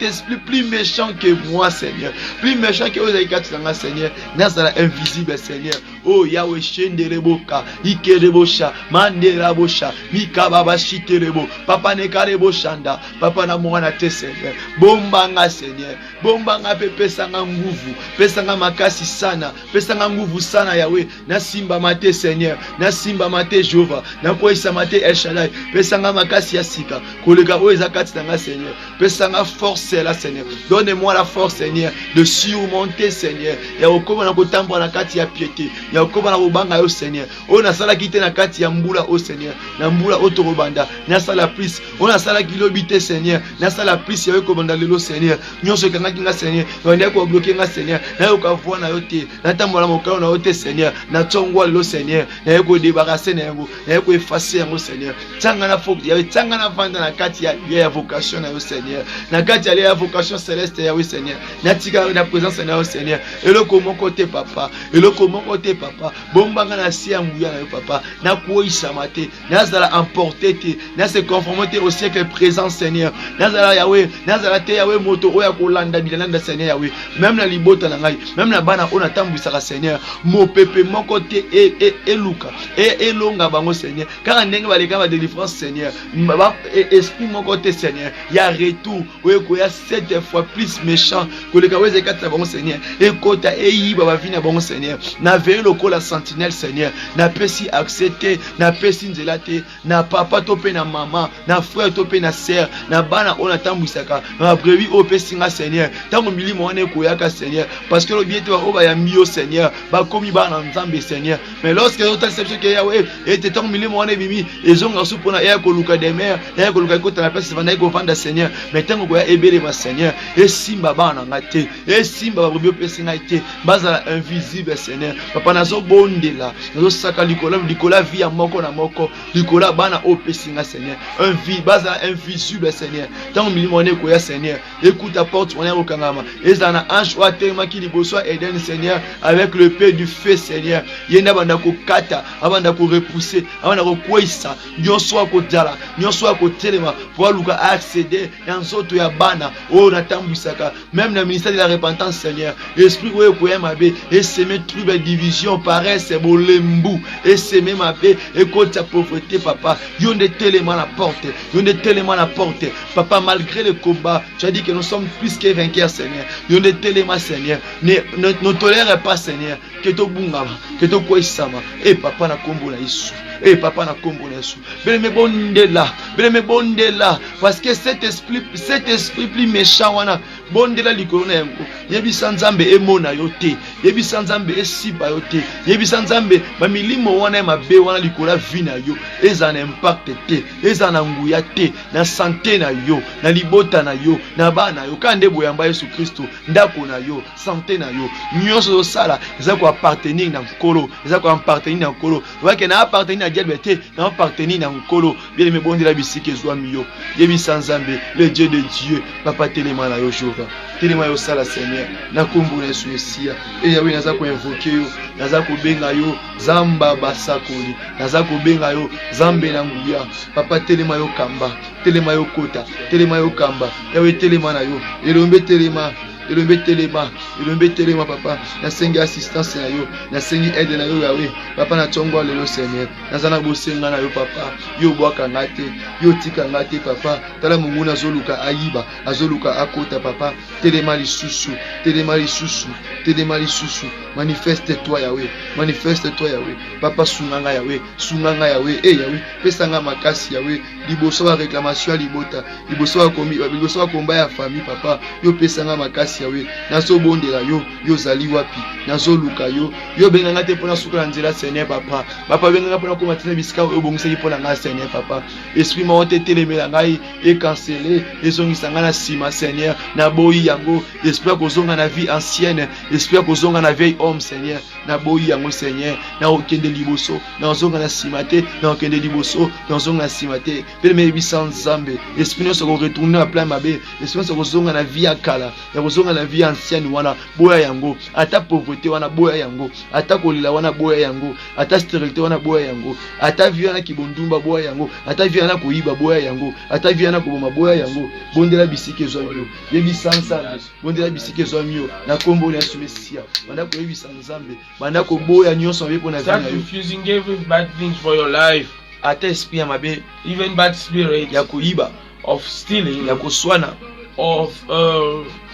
esprits plus méchants que moi Seigneur plus méchants que vous avez quatre Seigneur nazala invisible Seigneur oh Yahweh shendeleboka ikelebosha mandelabosha mikababa shitelebo papa nekalebo shanda papa na mwana te Seigneur bombanga Seigneur bombanga pepe sanga nguvu pesanga makasi sana pesanga nguvu sana Yahweh na simba mate Seigneur na simba mate Jehova na koisa mate El Shaddai pesanga makasi ya sika koleka oza kati na Seigneur pesanga force la Seigneur donne-moi la force Seigneur de surmonter Seigneur ya okoma na kotambola na kati ya piété ya okoma na kobanga yo Seigneur o na sala kite na kati ya mbula o Seigneur na mbula otorobanda na sala plus o na sala kilobité Seigneur na sala plus ya okobanda lelo Seigneur nyonso kanga kinga Seigneur wende ko bloquer nga Seigneur na yo ka voix na yo te na tambola mokalo na yo te Seigneur na tongwa lelo Seigneur na yo ko débarrasser na yango na yo ko effacer yango Seigneur tanga na fok ya tanga na vanda na kati ya vocation na yo Seigneur na kati ya vocation céleste ya yo Seigneur na tika na présence na yo Seigneur eloko moko te papa bombanga na sia nguya na yo papa na koisa mate na zala emporter te na se conformer au siècle présent Seigneur na zala Yahweh na zala te Yahweh moto oya kolanda bilanda Seigneur Yahweh même na libota na ngai même na bana ona tambwisaka Seigneur mo pepe moko te eluka elonga bango Seigneur car ndenge baleka ba délivrance Seigneur esprit moko te Seigneur ya retour oyo koya 7 fois plus méchant que le kaweze kata bango Seigneur ekota eyiba ba vina bango Seigneur na veille lokola sentinelle Seigneur na pesi accepter na pesi nzela te na papa to pe na mama na frère to pe na sœur na bana ona tambwisaka na brevi o pesi nga Seigneur tango milimo wana koyaka Seigneur parce que le bien toi oba ya mio Seigneur ba komi bana nzambe Seigneur mais lorsque autant exception que Yahweh et tango milimo wana bimi ezonga supona ya koluka de mer ya koluka kota na pesi vanda ko vanda Seigneur mais tango koya ebele ma Seigneur et simba bana ngate et simba ba bio pesi ngate bazala invisible Seigneur papa nazo bondela nazo saka likola via moko na moko likola bana o pesi nga Seigneur un vie bazala invisible Seigneur tango milimo wana koya Seigneur écoute ta porte on est au kangama et ça na ange wa tellement qui liboso Eden Seigneur avec le paix du feu Seigneur yenda banda ko kata abanda ko repousser abanda ko koisa nyonso ko dala nyonso ko telema pour luka accéder dans nzoto ya bana o na tambisaka même le ministère de la repentance Seigneur esprit oyo ko yamabe et semer trouble division paresse bolembu et semer mabe et kota pauvreté papa yonde telema na porte papa malgré le combat tu as dit que nous sommes plus que vainqueurs Seigneur yonde telema Seigneur ne tolère pas Seigneur que to bungama que to koisama et papa na kombo na Yesu et papa na kombo na Yesu beleme bondela parce que cet esprit plus méchant wana bondela likolo na yango yebisa nzambe emona yo te yebisa nzambe esiba yo te yebisa nzambe ba milimo wana mabe wana likolo vina yo eza na impact te eza na nguya te na santé na yo na libota na yo na bana yo kande boyamba Yesu Kristo ndako na yo santé na yo nyonso sala eza ko appartenir na nkolo eza ko appartenir na nkolo wake na appartenir na diable te na appartenir na nkolo bien me bondela bisike zwa miyo yebisa nzambe le Dieu de Dieu papa telema na yo Jehova telema yo sala Seigneur na kombo na Yesu Mesia et Yahweh naza ko invoquer yo naza ko benga yo zamba basakoli naza ko benga yo zambe na nguya papa telema yo kamba telema yo kota telema yo kamba Yahweh telema na yo elombe telema telema papa nasengi assistance na yo nasengi aide na yo yawe papa na tongo lelo Seigneur nazana bosenga na yo papa yo bwaka ngate yo tika ngate papa tala mungu nazoluka ayiba azoluka akota papa telema lisusu manifeste toi yawe papa sunganga yawe yawe pesanga makasi yawe liboso wa réclamation libota liboso wa komba ya famille papa yo pesanga makasi yawe nazo bondela yo zali wapi nazo luka yo benganga te pona suka nzela Seigneur papa benganga pona ko matina bisika yo bongisa pona nga Seigneur papa esprit ma ote telemela ngai e canceler ezongisa nga na sima Seigneur na boyi yango esprit ko zonga na vie ancienne esprit ko zonga na vieil homme Seigneur na boyi yango Seigneur na okende liboso na zonga na simate na okende liboso na zonga na simate pele me bisan Nzambe esprit no soko retourner à plein mabe esprit soko zonga na vie akala ya kozonga na vie ancienne wana boya yango ata pauvreté wana boya yango ata kolila wana boya yango ata stérilité wana boya yango ata vie wana kibondumba boya yango ata vie wana koyiba boya yango ata vie wana koboma boya yango bondela bisike zomio yebisa Nzambe bondela bisike zomio na kombo na Yesu Mesia banda ko yebisa Nzambe banda ko boya nyonso be pona vie na yo refusing every bad things for your life ata esprit ya mabe even bad spirit ya koyiba of stealing ya koswana of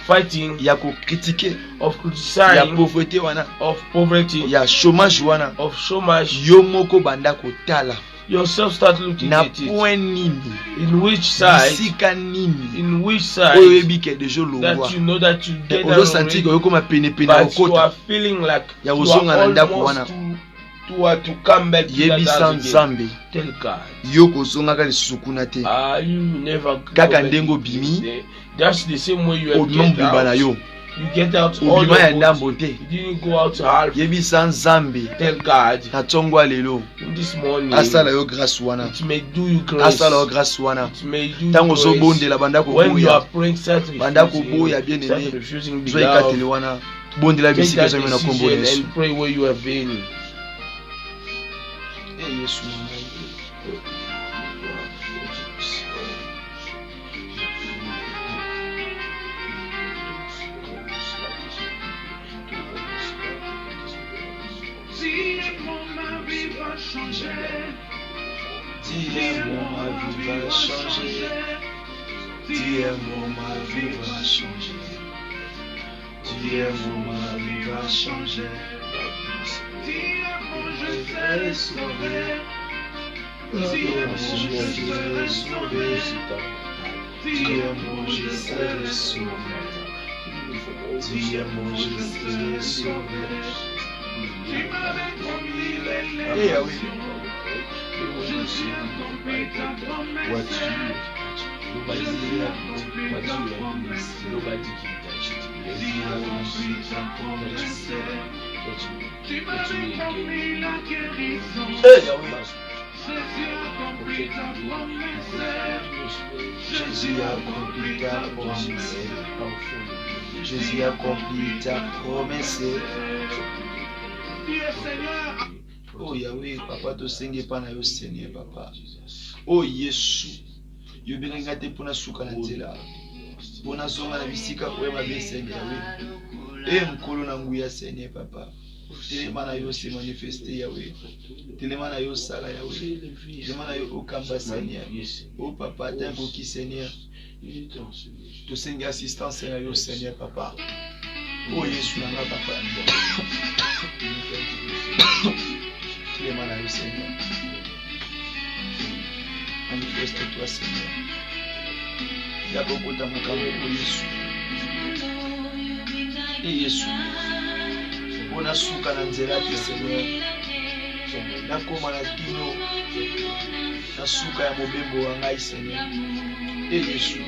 fighting ya ko critiquer of criticizing ya pauvreté wana of poverty ya chômage wana of chômage yo moko banda kotala yourself start looking na at it point nini in which side sika nini in which side oyo ebike dejo longwa that you know that you get ozo sentir ko yoko mapene pene but you are feeling like ya ozonga na ndako wana to come back to yebisa Nzambe tell God yo kozonga ka lisukuna te you never kaka ndengo bimi that's the same way you have get out you get out all your ya ndambo te you didn't go out half yebisa Nzambe tell God na tongo lelo this morning asala yo grâce wana it may do you grace asala yo grâce wana it may do you tango grace zo bondela banda ko when you boya are praying start banda ko boya bien aimé refusing zo ikatele wana bondela bisika zo na kombo Yesu and pray where you have been Yesu Jésus accomplit ta promesse. Oh Yahweh, papa to senge pa na yo Seigneur papa. Oh Yesu, yo benga te pona suka na nzela. Pona zonga na bisika oyo mabe Seigneur Yahweh. Mkolo na nguya Seigneur papa. Telema na yo se manifester Yahweh. Telema na yo sala Yahweh. Telema na yo okamba Seigneur. Oh papa, tango ki Seigneur. To senge assistance na yo Seigneur papa. Oh Yesu nanga papa. Telema na yo Seigneur. Manifeste-toi Seigneur. Ya kokota makambo o Yesu. Yesu. Bona suka na nzela te Seigneur. Nakoma na kino. Na suka ya mobembo wa ngai Seigneur. Yesu.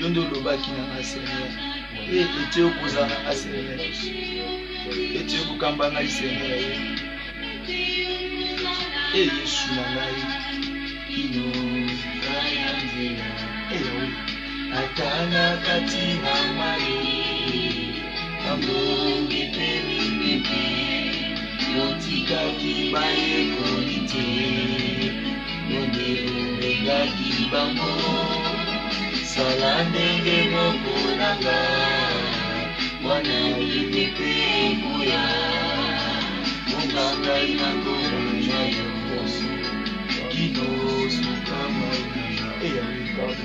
Yondo lobaki na ngai Seigneur. Ete okoza na ngai Seigneur. Ete okamba ngai Seigneur. Yesu na ngai. Kino kaya nzela. Atana katina mai. Ambongi pelinipi. Motika kibaye konite. Nonde omega kibango. Sala ndenge moko na nanga wana yete kuya munganga inango nyayo kino sukama eya God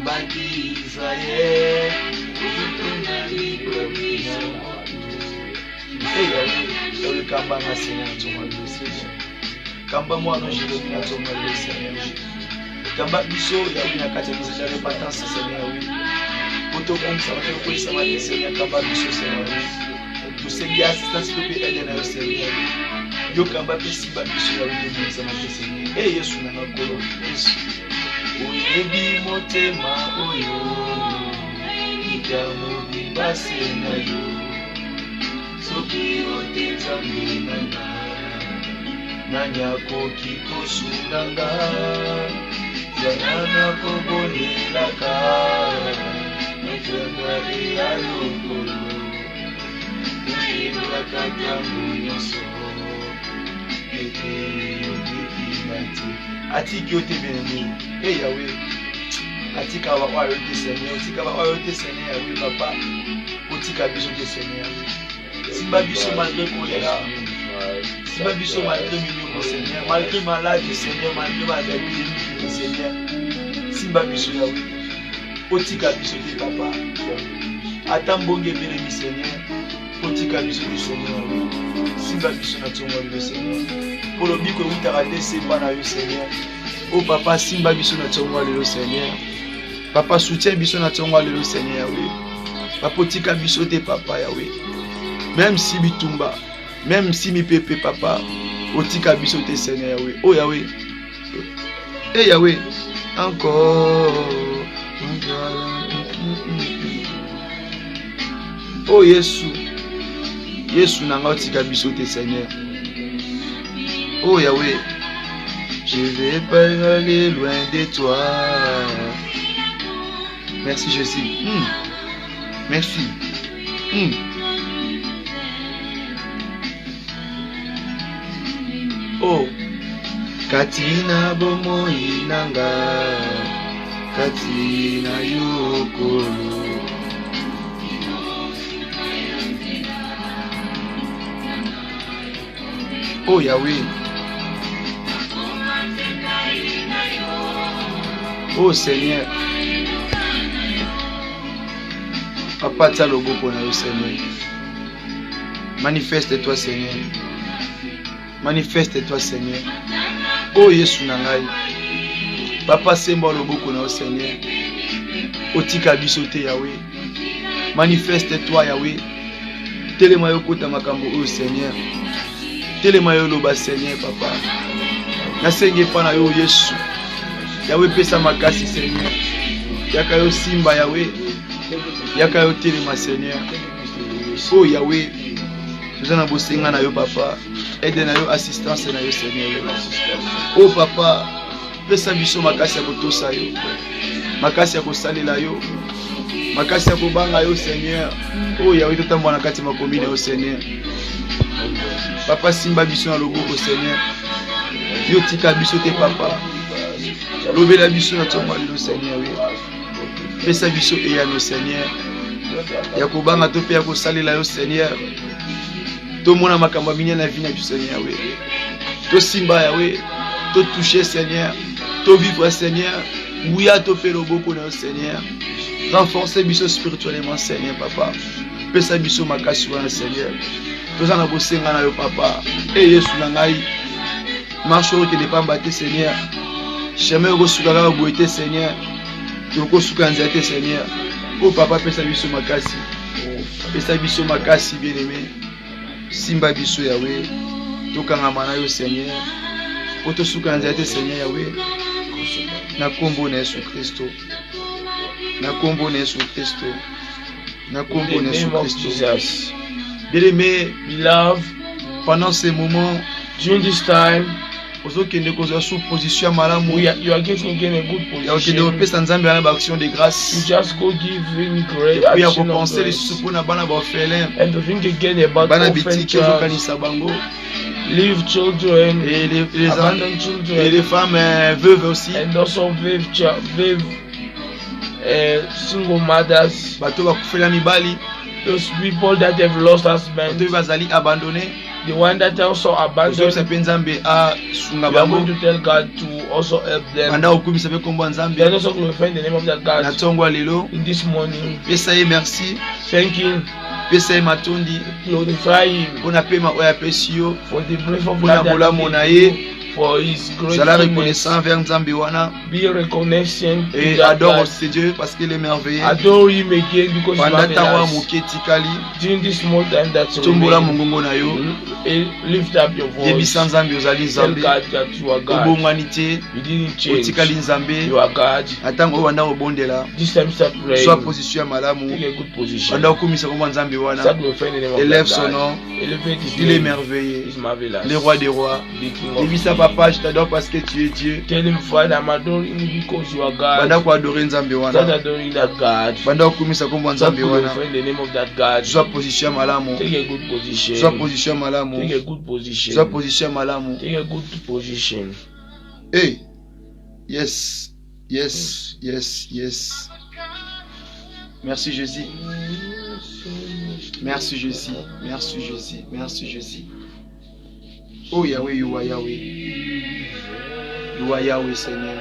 bandi Israel utuna librevisa eya le kamba na Seigneur toma le Seigneur kamba mwana Jérémie na toma le Seigneur kamba biso ya wina kati ya message ya repentance Seigneur oui poto komsa bato koisa ma Seigneur kamba biso Seigneur to sengi assistance to be aide na Seigneur yo kamba pesi ba biso ya wina komsa ma Seigneur eh Yesu na ngolo Yesu oyebi motema oyo ikamu bibase na yo soki otetami nanga nanyako kikosunganga zanana kobonelaka notwangari ya lokolo nokebaka ntango nyonso ete yodekimati atiki yo te benemi e yawe atika baoyo te Seigneur otika baoyo te Seigneur yawe papa otika biso te Seigneur simba biso malgré kolera simba biso malgré minoko Seigneur malgré maladie Seigneur malgré maladie Seigneur simba biso yawe otika biso te papa ata mbonge belemi Seigneur otika biso te Seigneur simba biso na tongo le Seigneur polo biko utaka te semba na yo Seigneur o papa simba biso na tongo le Seigneur papa soutien biso na tongo le Seigneur oui papa otika biso te papa yawe même si bitumba même si mi pepe papa otika biso te Seigneur yawe oh yawe eh yawe encore oh Yesu Yesu nanga otika biso te Seigneur oh Yahweh je vais pas aller loin de toi merci Jésus merci oh katina bomoi nanga katina yokolo oh Yahweh oh Seigneur papa tia loboko na yo Seigneur manifeste-toi Seigneur manifeste-toi Seigneur oh Yesu na ngai papa semba loboko na yo Seigneur otika biso te Yahweh manifeste-toi Yahweh telema yo kota makambo oh Seigneur telema yo loba Seigneur papa nasenge pa na yo Yesu Yahweh pesa makasi Seigneur yaka yo simba Yahweh yaka yo telema Seigneur oh Yahweh tozana bosenga na yo papa aide na yo assistance na yo Seigneur oh papa pesa biso makasi ya kotosa yo makasi ya kosalela yo makasi ya kobanga yo Seigneur oh Yahweh totambola na kati makombi na yo Seigneur papa simba biso na loboko Seigneur yo tika biso te papa lobela biso na tongo lelo Seigneur pesa biso eya no Seigneur ya kobanga to pe ya kosalela yo Seigneur to mona makambo minya na vie na biso Seigneur to simba Yahweh to toucher Seigneur to vivre Seigneur ouya to pe loboko na yo Seigneur renforcer biso spirituellement Seigneur papa pesa biso makasi wana Seigneur tozana bosenga na yo papa e Yesu na ngai marche oyo te ne pas mbatte Seigneur chemin oyo kosuka kaka boye te Seigneur tokosuka nzela te Seigneur o papa pesa biso makasi bien aimé simba biso Yahweh tokangama na yo Seigneur po tosuka nzela te Seigneur Yahweh na kombo na Yesu Kristo na kombo na Yesu Kristo na kombo na Yesu Kristo bien aimé beloved pendant ces moments during this time you are getting again a good position. You just go give him great action of grace. And to think again about orphan church, leave children, abandoned children, et les femmes veuves aussi, and also veuve single mothers, bato bakufela mibali, those people that have lost husbands, bato bazali abandonné, the one that also abandoned. Nzambe a sunga We are bango. going to tell God to also help them. Banda okumisa pe kombo We are Nzambe. also glorifying the name of that God Na tongwa lelo, in this morning. pesa ye merci, Thank Him, pesa ye matondi, glorify Him pona pema oya pesi yo, for the brief of pona God bola that mona He ye, did, for His zala greatness. reconnaissant vers Nzambe wana, Be reconnaissant to et that adore God. ce Dieu parce qu'il est merveilleux. Adore Him again because He's Panda tawa marvelous. moke tikali, During this small time that's tombola remaining, mongongo na yo, lift up your voice. yebisa Nzambe ozali Tell Nzambe, God that you are God. obongwani te, You didn't change. otikali Nzambe, You are God. atango banda obondela, This time start praying. soit position ya malamu, Take a good position. banda okumisa kombo Nzambe wana, Start glorifying the name of élève that son God. nom, Elevate His il est name. merveilleux, He's marvelous. le roi des rois. The King of Yebisa papa, je t'adore parce que tu es Dieu. Tell Him, Father, I'm adoring You because You are Banda God. ko adorer Nzambe Start wana, adoring that God. banda okumisa kombo Start Nzambe wana, glorifying the name of that God. soit position ya malamu, Take a good position. soit position ya malamu, Take a good position. soit position ya malamu. Take a good position. Hey, yes, yes, yes, yes. Merci Jésus. Merci Jésus. Merci Jésus. Merci Jésus. Oh Yahweh, you are Yahweh. You are Yahweh, Seigneur.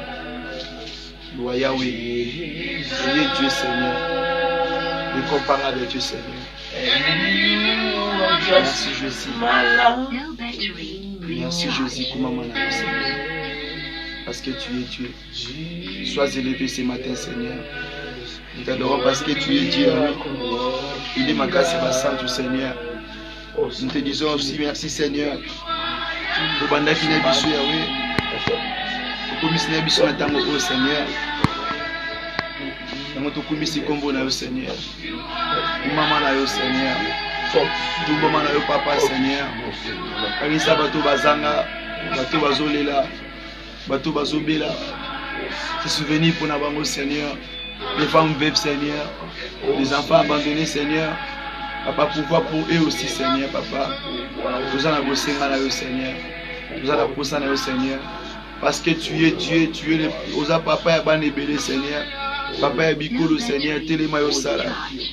You are Yahweh. Tu es Dieu, Seigneur. Incomparable Dieu, Seigneur. Merci Jésus. Merci Jésus, comment m'en Seigneur. Parce que tu es Dieu. Sois élevé ce matin, Seigneur. Nous t'adorons parce que tu es Dieu. Il est ma grâce et ma sainte, Seigneur. Nous te disons aussi merci, Seigneur. Pour banda qui n'est pas Yahweh. Pour commis n'est pas tango au Seigneur. Nous te commis combo na yo Seigneur. Maman na yo Seigneur. Tout maman na yo papa Seigneur. Kanisa bato bazanga, bato bazolela, bato bazobela. Se souvenir pour na bango Seigneur. Les femmes veuves Seigneur. Les enfants abandonnés Seigneur. Papa, pouvoir pour eux aussi, Seigneur, papa. Nous allons bosser à eux, Seigneur. Nous allons bosser à eux, Seigneur. Parce que tu es Dieu, tu es le. Osa papa, ya banébélé, Seigneur. Papa, ya bikolo, Seigneur. Télémayo sala.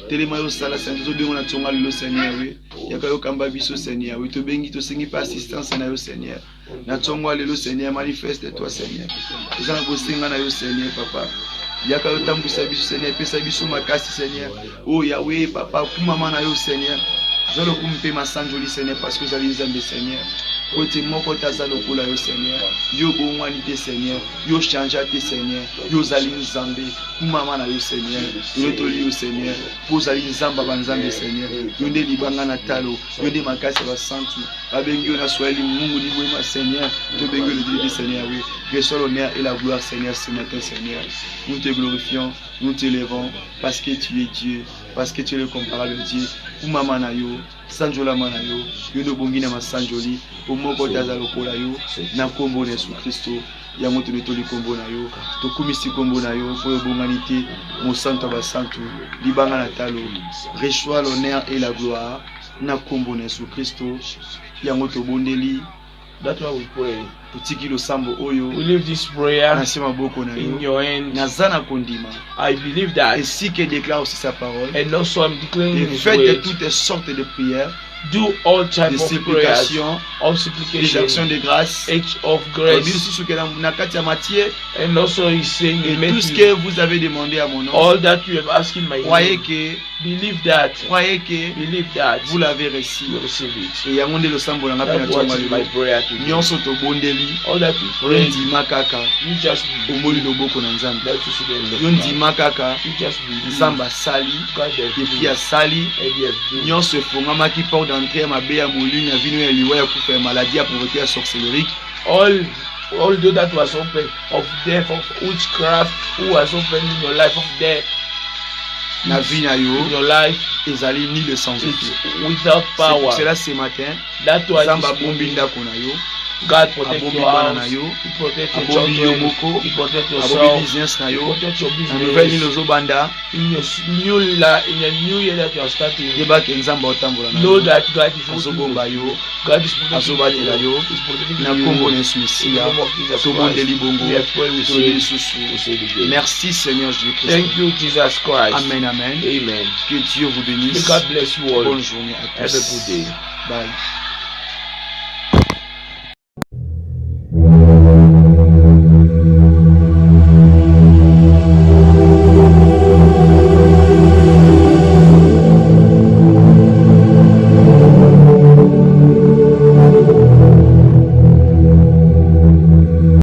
Télémayo sala, Seigneur. Nous allons tonga le Seigneur, oui. Yakayo kamba biso, Seigneur. Oui, to bengi, to sengi pas assistance, Seigneur. Na tonga le Seigneur, manifeste-toi, Seigneur. Nous allons bosser à eux, Seigneur, papa. Yaka yotambwisa biso Seigneur, pesa biso makasi Seigneur. Oh Yahweh papa, kumama na yo Seigneur. Zalo kumpe masanjoli Seigneur parce que zali Nzambe Seigneur. Côté moko taza lokola yo Seigneur. Yo bongwani te Seigneur. Yo chanja te Seigneur. Yo zali Nzambe. Kumama na yo Seigneur. Yo toli yo Seigneur. Po zali Nzamba banzambe Seigneur. Yo nde libanga na talo. Yo nde makasi ba santu. Babengi yo na Swahili Mungu ni wema Seigneur. To bengi le Dieu Seigneur oui. Reçois l'honneur et la gloire Seigneur ce matin Seigneur. Nous te glorifions, nous t'élèvons parce que tu es Dieu, parce que tu es le comparable Dieu. Umama na yo, sanjola mana yo, yo no bongi na masanjoli, omoko taza lokola yo, na kombo na Yesu Kristo. Yango to toli kombo na yo, to kumisi kombo na yo, pour bonganité, mon santo ba santo, libanga na talo. Reçois l'honneur et la gloire na kombo na Yesu Kristo. Yango to bondeli. That's why we pray. We We leave this prayer in your hands. I believe that. Ainsi que déclare aussi sa parole. And also I'm declaring Et His faites word. toutes sortes de prières, Do all types de of prayers, supplications, of des supplication, actions de grâce. acts of grace. And also He's saying in Et tout ce Matthew, que vous avez demandé à mon nom, all that you have asked in my croyez name, que believe that, believe that vous l'avez reçu. you receive it. Et yango nde losambo na ngapena That's what tonga is my lelo. prayer to you. Nyonso tobondeli, All that we pray, ndima kaka, you just omoli believe. loboko na Nzambe. That you should Yo ndima kaka, You just believe. Nzambe asali, God has et puis believed. asali. And He has believed. Nyonso efongamaki porte d'entrée ya mabe ya molini ya vino ya liwa ya kufa ya maladie ya pauvreté ya sorcellerie. All those that was open of death, of witchcraft, who was open in your life, of death, Na vie na in yo, your life, ezali nul sans effet. it's without C'est pour power. cela ce matin, That's why Nzambe this abombi morning, ndako na yo, God protect your house. He protect your children. He protect yourself. business na He yo. protect your Na nouvelle business. ligne ozobanda. In a new year that you are starting, Yeba ke nzamba otambola na know yo. that God is Azobomba yo. God is protecting Azobatela yo. He's protecting Na you. kombo na Yesu In the Mesiya. name of Jesus Tobondeli bongo. we have prayed with Toleli you. susu. We say it again. Merci Seigneur Jésus-Christ. Thank you, Jesus Christ. Amen, amen. Amen. Que Dieu vous May bénisse. God bless you all. Bonne journée à Have a good tous. day. Bye.